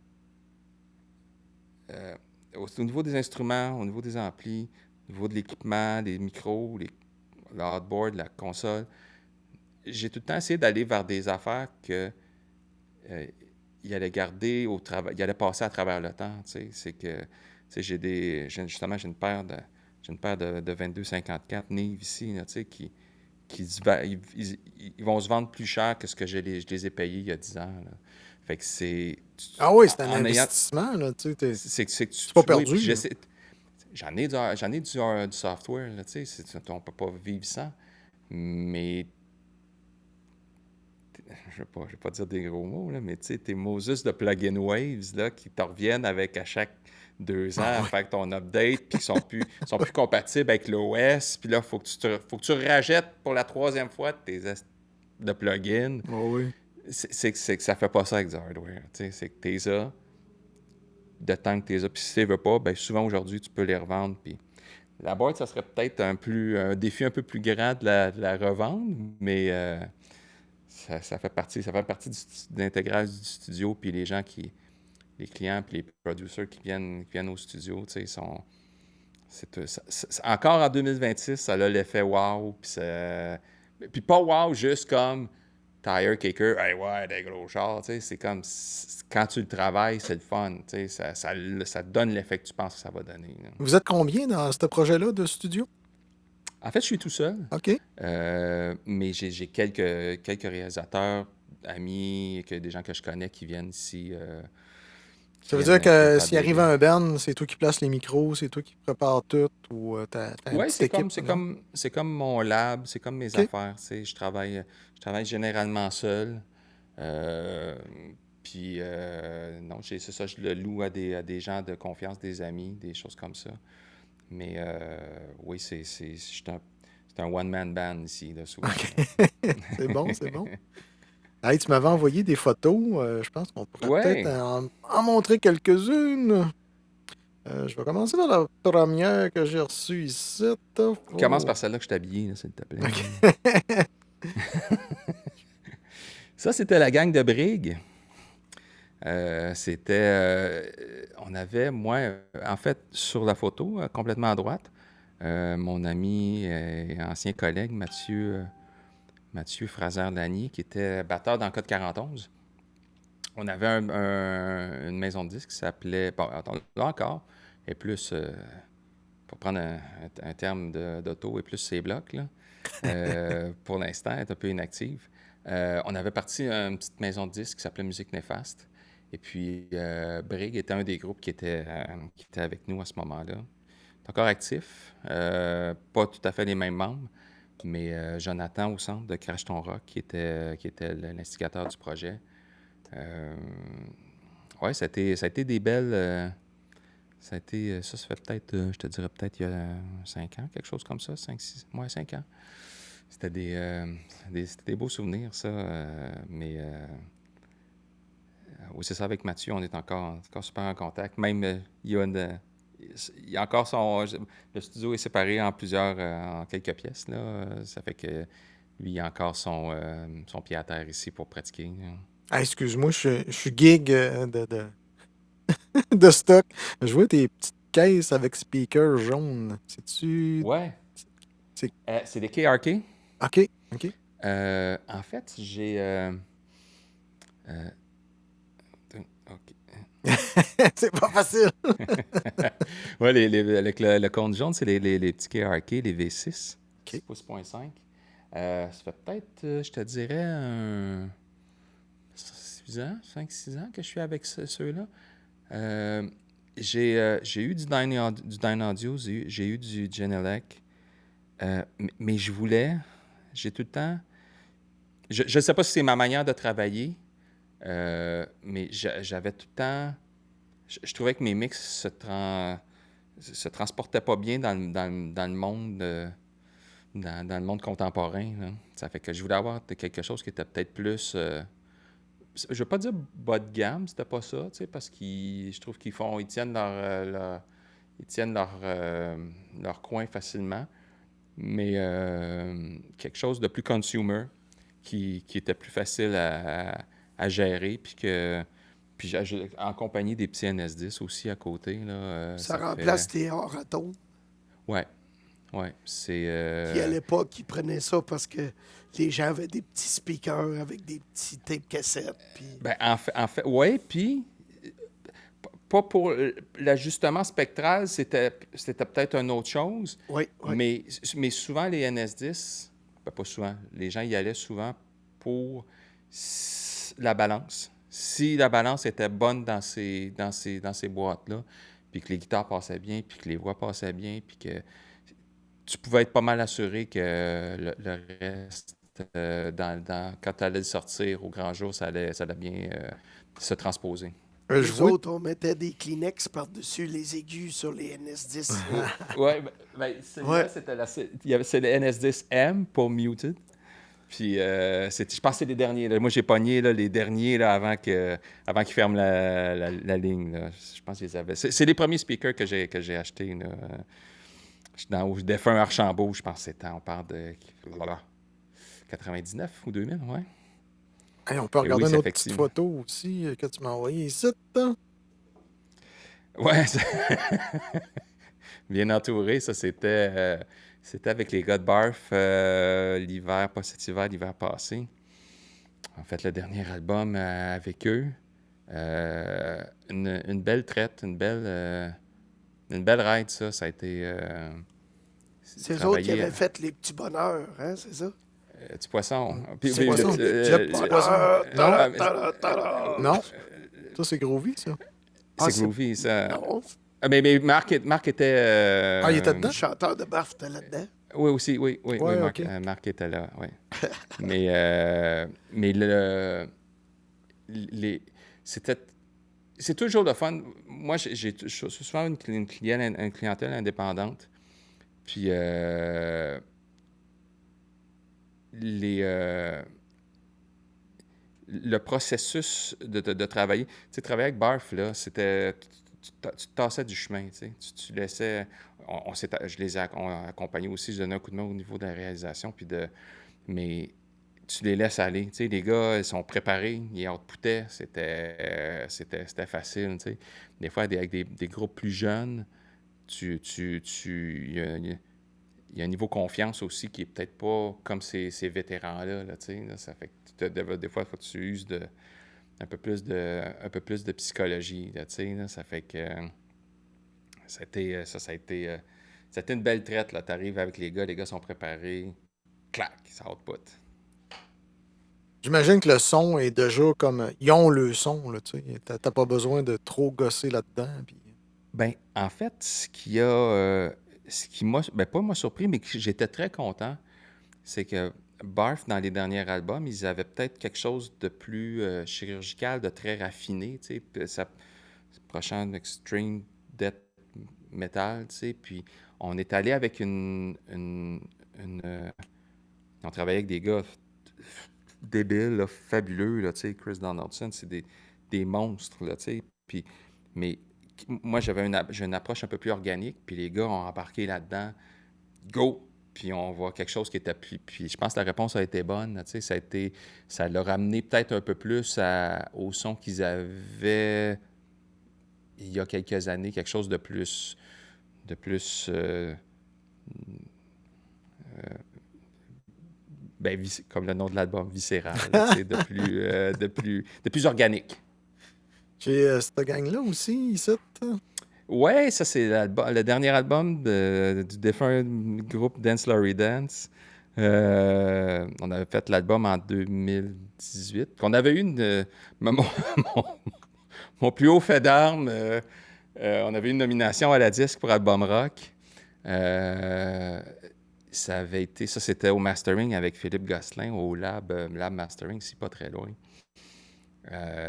au niveau des instruments, au niveau des amplis, au niveau de l'équipement, des micros, le hardboard, la console, j'ai tout le temps essayé d'aller vers des affaires que il allait garder au travail, il allait passer à travers le temps, tu sais. C'est que, tu sais, justement, j'ai une paire de 22-54 Nive ici, là, tu sais, ils vont se vendre plus cher que ce que je les ai payés il y a 10 ans, là. Fait que c'est... Ah oui, c'est un En ayant... investissement, là, tu sais. C'est que C'est pas oui, perdu. puis Là. j'en ai du software, là, tu sais, on peut pas vivre sans, mais je vais pas dire des gros mots, là, mais tu sais, tes Moses de plugin Waves là, qui te reviennent avec à chaque 2 ans à faire ton update, puis qui sont plus compatibles avec l'OS, puis là, il faut que tu rajettes pour la 3e fois de plugins. Oh oui. C'est que ça fait pas ça avec du hardware. Tu sais, c'est que t'es ça, de temps que t'es ça, puis si tu veux pas, ben souvent aujourd'hui, tu peux les revendre, puis la boîte, ça serait peut-être un défi un peu plus grand de la revendre, mais... Ça fait partie de l'intégrale du studio, puis les clients, puis les producers qui viennent au studio, tu sais, encore en 2026, ça a l'effet wow, puis pas wow juste comme tire kicker, hey, ouais, des gros chars, tu sais, c'est comme quand tu le travailles, c'est le fun, tu sais, ça te donne l'effet que tu penses que ça va donner, là. Vous êtes combien dans ce projet-là de studio? En fait, je suis tout seul. OK. Mais j'ai quelques réalisateurs, amis, des gens que je connais qui viennent ici. Ça veut dire que s'il arrive un band, c'est toi qui places les micros, c'est toi qui prépares tout, ou t'as une Oui, petite équipe? c'est comme mon lab, c'est comme mes affaires. Tu sais, je travaille généralement seul. Puis, non, c'est ça, je le loue à des gens de confiance, des amis, des choses comme ça. Mais oui, c'est un one-man band ici, là, souvent. C'est bon, c'est bon. Hey, tu m'avais envoyé des photos. Je pense qu'on pourrait peut-être en montrer quelques-unes. Je vais commencer par la première que j'ai reçue ici. Commence par celle-là que je t'ai habillé, s'il te plaît. Okay. Ça, c'était la gang de Brig. On avait, moi, en fait, sur la photo, complètement à droite, mon ami et ancien collègue Mathieu Fraser-Lanier, qui était batteur dans Code 41. On avait une maison de disques qui s'appelait... Bon, attends, là encore, et plus, pour prendre un terme d'auto, et plus ses blocs, là. Pour l'instant, elle est un peu inactive. On avait parti une petite maison de disques qui s'appelait Musique Néfaste. Et puis, Brig était un des groupes qui était avec nous à ce moment-là. Encore actif, pas tout à fait les mêmes membres, mais Jonathan au centre de Crash Ton Rock, qui était l'instigateur du projet. Ouais, ça a été des belles... ça fait peut-être, je te dirais peut-être il y a 5 ans, quelque chose comme ça, 5 ans. C'était c'était des beaux souvenirs, ça. Oui, c'est ça, avec Mathieu, on est encore super en contact. Même, il y a encore le studio est séparé en en quelques pièces, là. Ça fait que lui, il a encore son pied à terre ici pour pratiquer, là. Ah, excuse-moi, je suis gig de stock. Je vois tes petites caisses avec speaker jaune. C'est-tu. Ouais. C'est. C'est des KRK. OK, OK. En fait, j'ai... OK. C'est pas facile. Ouais, avec le compte jaune, c'est les petits KRK, les V6, OK. 6.5. Ça fait peut-être, je te dirais, 6 ans, 5-6 ans que je suis avec ceux-là. J'ai eu du Dynaudio, j'ai eu du Genelec, mais j'ai tout le temps... Je ne sais pas si c'est ma manière de travailler, mais j'avais tout le temps... Je trouvais que mes mix se transportaient pas bien dans le monde dans le monde contemporain, là. Ça fait que je voulais avoir quelque chose qui était peut-être plus... je veux pas dire bas de gamme, c'était pas ça, tu sais, parce qu'ils, je trouve ils tiennent leur coin facilement, mais quelque chose de plus consumer qui était plus facile à gérer, puis en compagnie des petits NS10 aussi à côté, là, Ça ça remplace fait... tes hors-atomes. Ouais, c'est... Qui, à l'époque, ils prenaient ça parce que les gens avaient des petits speakers avec des petits tapes cassettes. Puis... Ben, en fait oui, puis pas pour l'ajustement spectral, c'était peut-être une autre chose, Oui, oui. mais souvent les NS10, ben pas souvent, les gens y allaient souvent pour la balance. Si la balance était bonne dans ces boîtes-là, puis que les guitares passaient bien, puis que les voix passaient bien, puis que tu pouvais être pas mal assuré que le reste, quand tu allais le sortir au grand jour, ça allait bien se transposer. Je Nous vois. autres, on mettait des Kleenex par-dessus les aigus sur les NS10. Oui, celui-là, Ouais. c'est le NS10M pour Muted. Puis, je pense que c'est les derniers, là. Moi, j'ai pogné là, les derniers là, avant qu'ils ferment la ligne, là. Je pense que je les avais. C'est les premiers speakers que j'ai achetés, là. Au défunt Archambault, je pense que c'était, on parle de 99 ou 2000, ouais. Hey, on peut Et regarder oui, c'est une autre petite effectivement. photo aussi que tu m'as envoyée ici. Hein? Ouais, bien entouré, ça c'était avec les gars de Barf l'hiver, pas cet hiver, l'hiver passé. En fait, le dernier album avec eux. Une belle traite, une belle ride, ça. Ça a été C'est eux autres qui travaillé avaient fait les petits bonheurs, hein, c'est ça? petit poisson. Puis, Petit poisson. Petit poisson. Non. Ça, c'est Groovy, ça. c'est c'est- groovy, ça. Non, Mais Marc était... Ah, il était dedans? le chanteur de Barf était là-dedans. Oui, aussi, oui, Ouais, Marc, ok. Marc était là, oui. Mais c'est toujours le fun. Moi, je suis souvent une clientèle indépendante. Puis le processus de travailler, tu sais, travailler avec Barf, là, c'était... Tu te tassais du chemin, tu sais. Tu laissais... je les ai accompagnés aussi, je donnais un coup de main au niveau de la réalisation, mais tu les laisses aller. Tu sais, les gars, ils sont préparés, ils outputaient, c'était facile, tu sais. Des fois, avec des groupes plus jeunes, il il y a un niveau confiance aussi qui est peut-être pas comme ces vétérans-là, là, tu sais, là. Ça fait que des fois, il faut que tu uses un peu plus de psychologie, là, tu sais, là. Ça fait que ça a été une belle traite, là. Tu arrives avec les gars sont préparés, clac, ça output. J'imagine que le son est déjà comme. Ils ont le son, là, tu sais. T'as pas besoin de trop gosser là-dedans. Puis... Ben, en fait, ce qui m'a, ben pas m'a surpris, mais que j'étais très content, c'est que Barth, dans les derniers albums, ils avaient peut-être quelque chose de plus chirurgical, de très raffiné, tu sais. Prochain extreme death metal, tu sais. Puis on est allé avec on travaillait avec des gars débiles, là, fabuleux, là, tu sais. Chris Donaldson, c'est des monstres, là, tu sais. Puis, mais moi, j'ai une approche un peu plus organique, puis les gars ont embarqué là-dedans. Go! Puis on voit quelque chose qui était plus. Puis je pense que la réponse a été bonne. Là, tu sais, ça l'a ramené peut-être un peu plus au son qu'ils avaient il y a quelques années, quelque chose de plus. Ben, comme le nom de l'album, viscéral, là, tu sais, de plus organique. J'ai cette gang-là aussi, ici. Ouais, ça, c'est le dernier album du défunt groupe Dance Laurie Dance. On avait fait l'album en 2018. Qu'on avait eu mon, mon- mon plus haut fait d'armes. On avait eu une nomination à la disque pour album rock. Euh, ça, c'était au mastering avec Philippe Gosselin, au Lab Mastering, c'est pas très loin.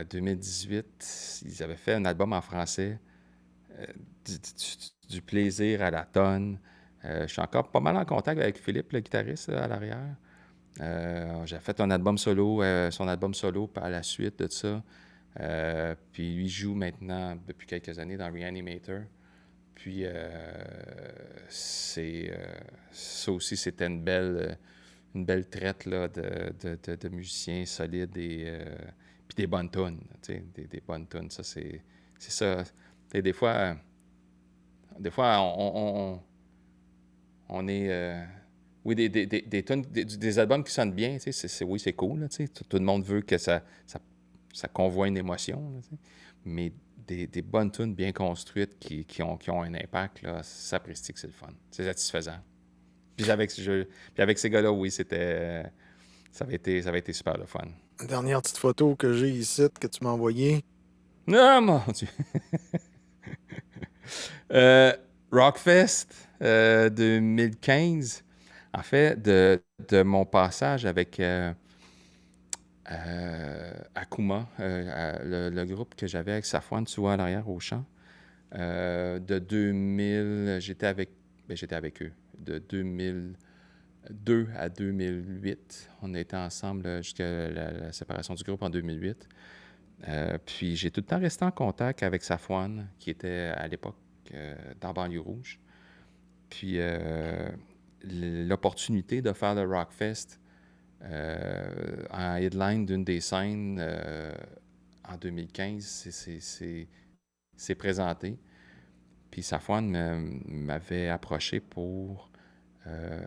2018, ils avaient fait un album en français. euh, du plaisir à la tonne. Je suis encore pas mal en contact avec Philippe, le guitariste, là, à l'arrière. J'ai fait un album solo, son album solo par la suite de ça. Puis lui joue maintenant depuis quelques années dans Reanimator. Puis ça aussi, c'était une belle traite là, de musiciens solides et puis des bonnes tunes, tu sais, des bonnes tunes. Ça, c'est ça. Et des fois, on est. Oui, des tunes, des albums qui sonnent bien, tu sais, oui, c'est cool, là, tu sais. Tout le monde veut que ça convoie une émotion, là, tu sais. Mais des bonnes tunes bien construites qui ont un impact, là, ça prestige, c'est le fun. C'est satisfaisant. Puis avec ces gars-là, oui, ça avait été super le fun. Dernière petite photo que j'ai ici, que tu m'as envoyée. Non, mon Dieu! Euh, Rockfest 2015, en fait, de mon passage avec Akuma, le groupe que j'avais avec Safwan, tu vois, à l'arrière au chant. De 2000, j'étais avec eux. De 2002 à 2008, on était ensemble jusqu'à la séparation du groupe en 2008. Puis j'ai tout le temps resté en contact avec Safwan, qui était à l'époque dans Banlieue Rouge. Puis l'opportunité de faire le Rockfest en headline d'une des scènes en 2015, c'est présenté. Puis Safwan m'avait approché pour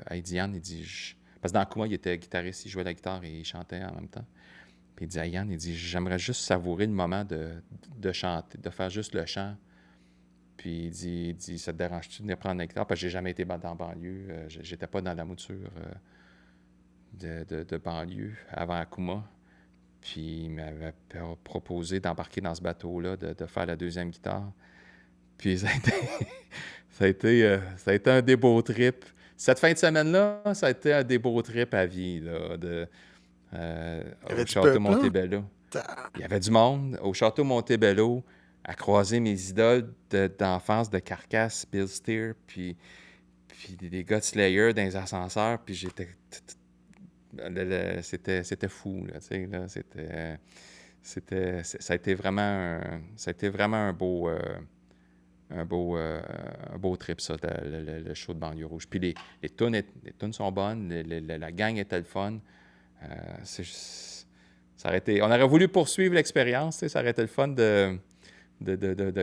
hey, Diane, il dit... Parce que dans Kuma, il était guitariste, il jouait la guitare et il chantait en même temps. Puis il dit à Yann, il dit, j'aimerais juste savourer le moment de chanter, de faire juste le chant. Puis il dit, ça te dérange-tu de venir prendre la guitare? Parce que j'ai jamais été dans la banlieue. J'étais pas dans la mouture de banlieue avant Akuma. Puis il m'avait proposé d'embarquer dans ce bateau-là, de faire la deuxième guitare. Puis ça a été un des beaux trips. Cette fin de semaine-là, ça a été un des beaux trips à vie, là, au Château Montebello. Il y avait du monde au Château Montebello à croiser mes idoles d'enfance de Carcasse, Bill Steer, puis des gars de Slayer dans les ascenseurs, puis j'étais... C'était fou, là, tu sais, là, ça a été vraiment un beau trip, ça, le show de Banlieue Rouge. Puis les tunes sont bonnes, la gang était le fun. On aurait voulu poursuivre l'expérience, tu sais, ça aurait été le fun de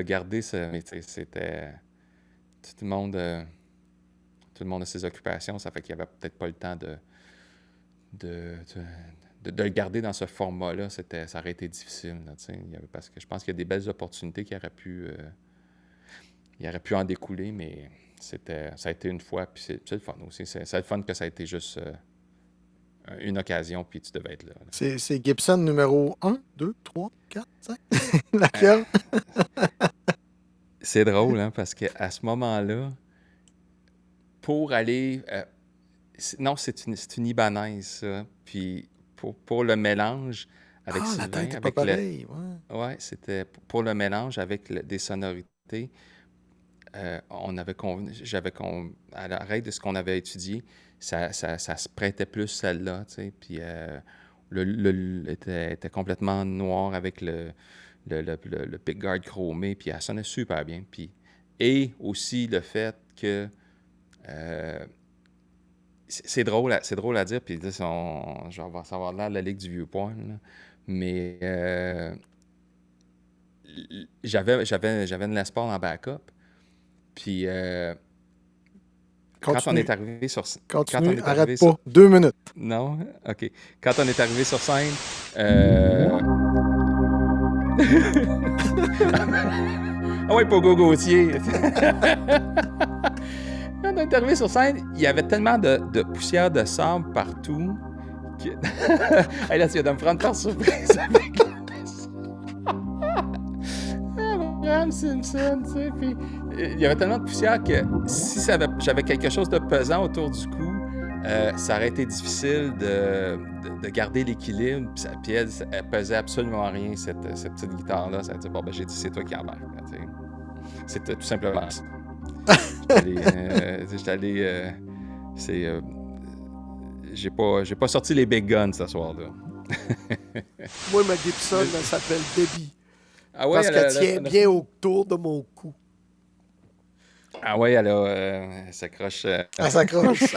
garder ça. Mais tu sais, c'était... Tout le tout le monde a ses occupations, ça fait qu'il n'y avait peut-être pas le temps de le garder dans ce format-là. Ça aurait été difficile, là, parce que je pense qu'il y a des belles opportunités qui auraient pu en découler, mais ça a été une fois, puis c'est le fun aussi. C'est le fun que ça a été juste une occasion, puis tu devais être là. C'est Gibson numéro 1, 2, 3, 4, 5. Laquelle? C'est drôle, hein, parce qu'à ce moment-là, pour aller... non, c'est une Ibanaise, ça. Puis pour le mélange avec La Sylvain... tête est pas avec pareille, ouais, c'était pour le mélange avec des sonorités. On avait à l'arrêt de ce qu'on avait étudié, ça se prêtait plus celle-là, tu sais. Puis était complètement noir avec le pickguard chromé, puis elle sonnait super bien. Puis, et aussi le fait que c'est drôle à dire, puis là, je vais savoir là la Ligue du Vieux-Port, là, mais j'avais une Les Paul en backup, puis quand on est arrivé sur Continue, arrête pas. 2 minutes. Non? OK. Quand on est arrivé sur scène, ah ouais, Pogo Gauthier! Quand on est arrivé sur scène, il y avait tellement de poussière de sable partout que... Hey, là, tu viens de me prendre par surprise avec Abraham Simpson, tu sais, puis il y avait tellement de poussière que si j'avais quelque chose de pesant autour du cou, ça aurait été difficile de garder l'équilibre. Puis elle pesait absolument rien, cette petite guitare-là. Ça a dit, bon, ben j'ai dit, c'est toi qui embarque. C'était tout simplement ça. J'étais allé... j'ai pas sorti les big guns ce soir-là. Moi, ma Gibson, elle s'appelle Debbie. Ah ouais, parce qu'elle tient bien autour de mon cou. Ah ouais, elle s'accroche. Elle s'accroche.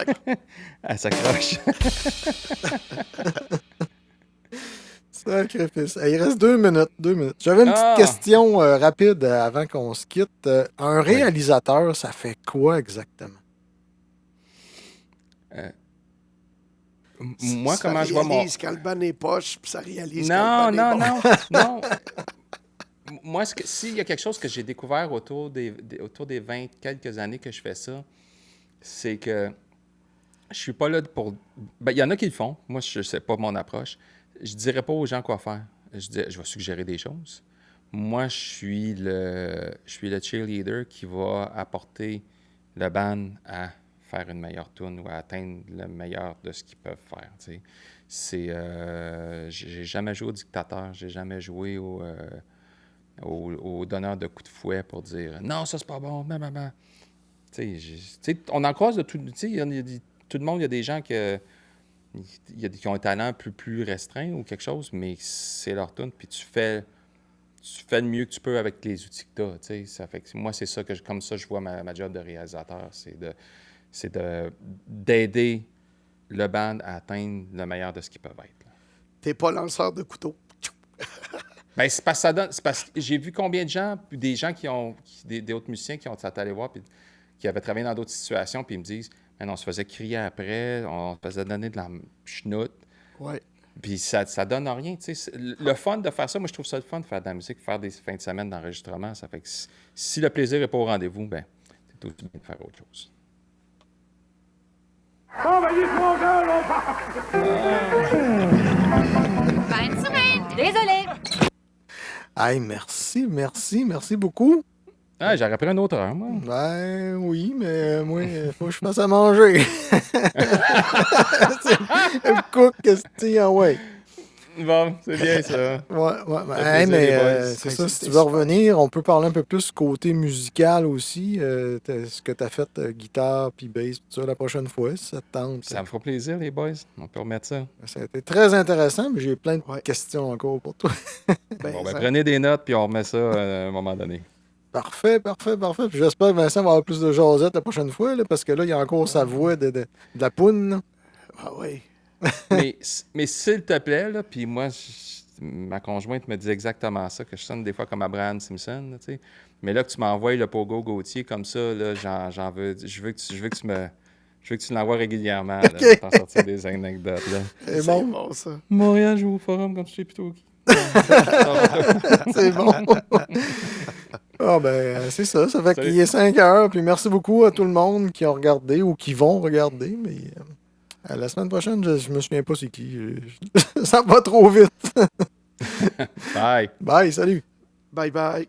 Elle s'accroche. Sacrifice. Il reste 2 minutes. 2 minutes. J'avais une petite question rapide avant qu'on se quitte. Un réalisateur, ça fait quoi exactement? Moi, ça comment je vois mon... réalise quand le ban est poche, puis ça réalise non, quand le ban est bon. non. Moi, s'il y a quelque chose que j'ai découvert autour des 20 quelques années que je fais ça, c'est que je suis pas là pour... Ben, il y en a qui le font. Moi, je sais pas mon approche. Je dirais pas aux gens quoi faire. Je vais suggérer des choses. Moi, je suis le cheerleader qui va apporter le band à faire une meilleure tune ou à atteindre le meilleur de ce qu'ils peuvent faire. Tu sais. J'ai jamais joué au dictateur. J'ai jamais joué au donneur de coups de fouet pour dire « Non, ça, c'est pas bon. » Tu sais, on en croise de tout... Tu sais, tout le monde, il y a des gens qui ont un talent plus restreint ou quelque chose, mais c'est leur tune, puis tu fais le mieux que tu peux avec les outils que tu as. Tu sais, ça fait que moi, c'est ça comme ça je vois ma job de réalisateur, c'est d'aider le band à atteindre le meilleur de ce qu'ils peuvent être. T'es pas lanceur de couteau. Ben, c'est parce que ça donne. C'est parce que j'ai vu combien de gens, des gens des autres musiciens qui ont été allés voir, puis qui avaient travaillé dans d'autres situations, puis ils me disent « on se faisait crier après, on se faisait donner de la chenoute. » Ouais. Puis ça donne rien, tu sais. Le fun de faire ça, moi, je trouve ça le fun de faire de la musique, faire des fins de semaine d'enregistrement. Ça fait que si le plaisir n'est pas au rendez-vous, ben, c'est aussi bien de faire autre chose. Bonne semaine! Désolé! Hey, merci beaucoup. Ah, j'aurais pris une autre heure, moi. Ben oui, mais moi, il faut que je fasse à manger. Le cook, qu'est-ce que tu ouais. Bon, c'est bien ça. Ouais. Hey, mais c'est ça, si tu veux revenir, on peut parler un peu plus côté musical aussi. Ce que tu as fait, guitare puis bass, tout ça, la prochaine fois, si ça te tente. Ça me fera plaisir, les boys. On peut remettre ça. Ça a été très intéressant, mais j'ai plein de questions encore pour toi. Prenez des notes, puis on remet ça à un moment donné. Parfait. Puis j'espère que Vincent va avoir plus de jasette la prochaine fois, là, parce que là, il y a encore sa voix de la poune. Là. Ah oui. mais s'il te plaît, là, puis moi, ma conjointe me dit exactement ça, que je sonne des fois comme Abraham Simpson, tu sais. Mais là que tu m'envoies le Pogo Gauthier comme ça, là, j'en veux. Je veux que tu me Je veux que tu l'envoies régulièrement, là, Ok. pour t'en sortir des anecdotes. Là. C'est C'est bon. bon, ça. Montréal joue au forum quand tu sais plutôt qui. C'est bon. Ah ben, c'est ça. Ça fait Salut. qu'il est 5 heures. Puis merci beaucoup à tout le monde qui ont regardé ou qui vont regarder. Mais la semaine prochaine, je me souviens pas c'est qui. Ça va trop vite. Bye! Bye, salut. Bye bye.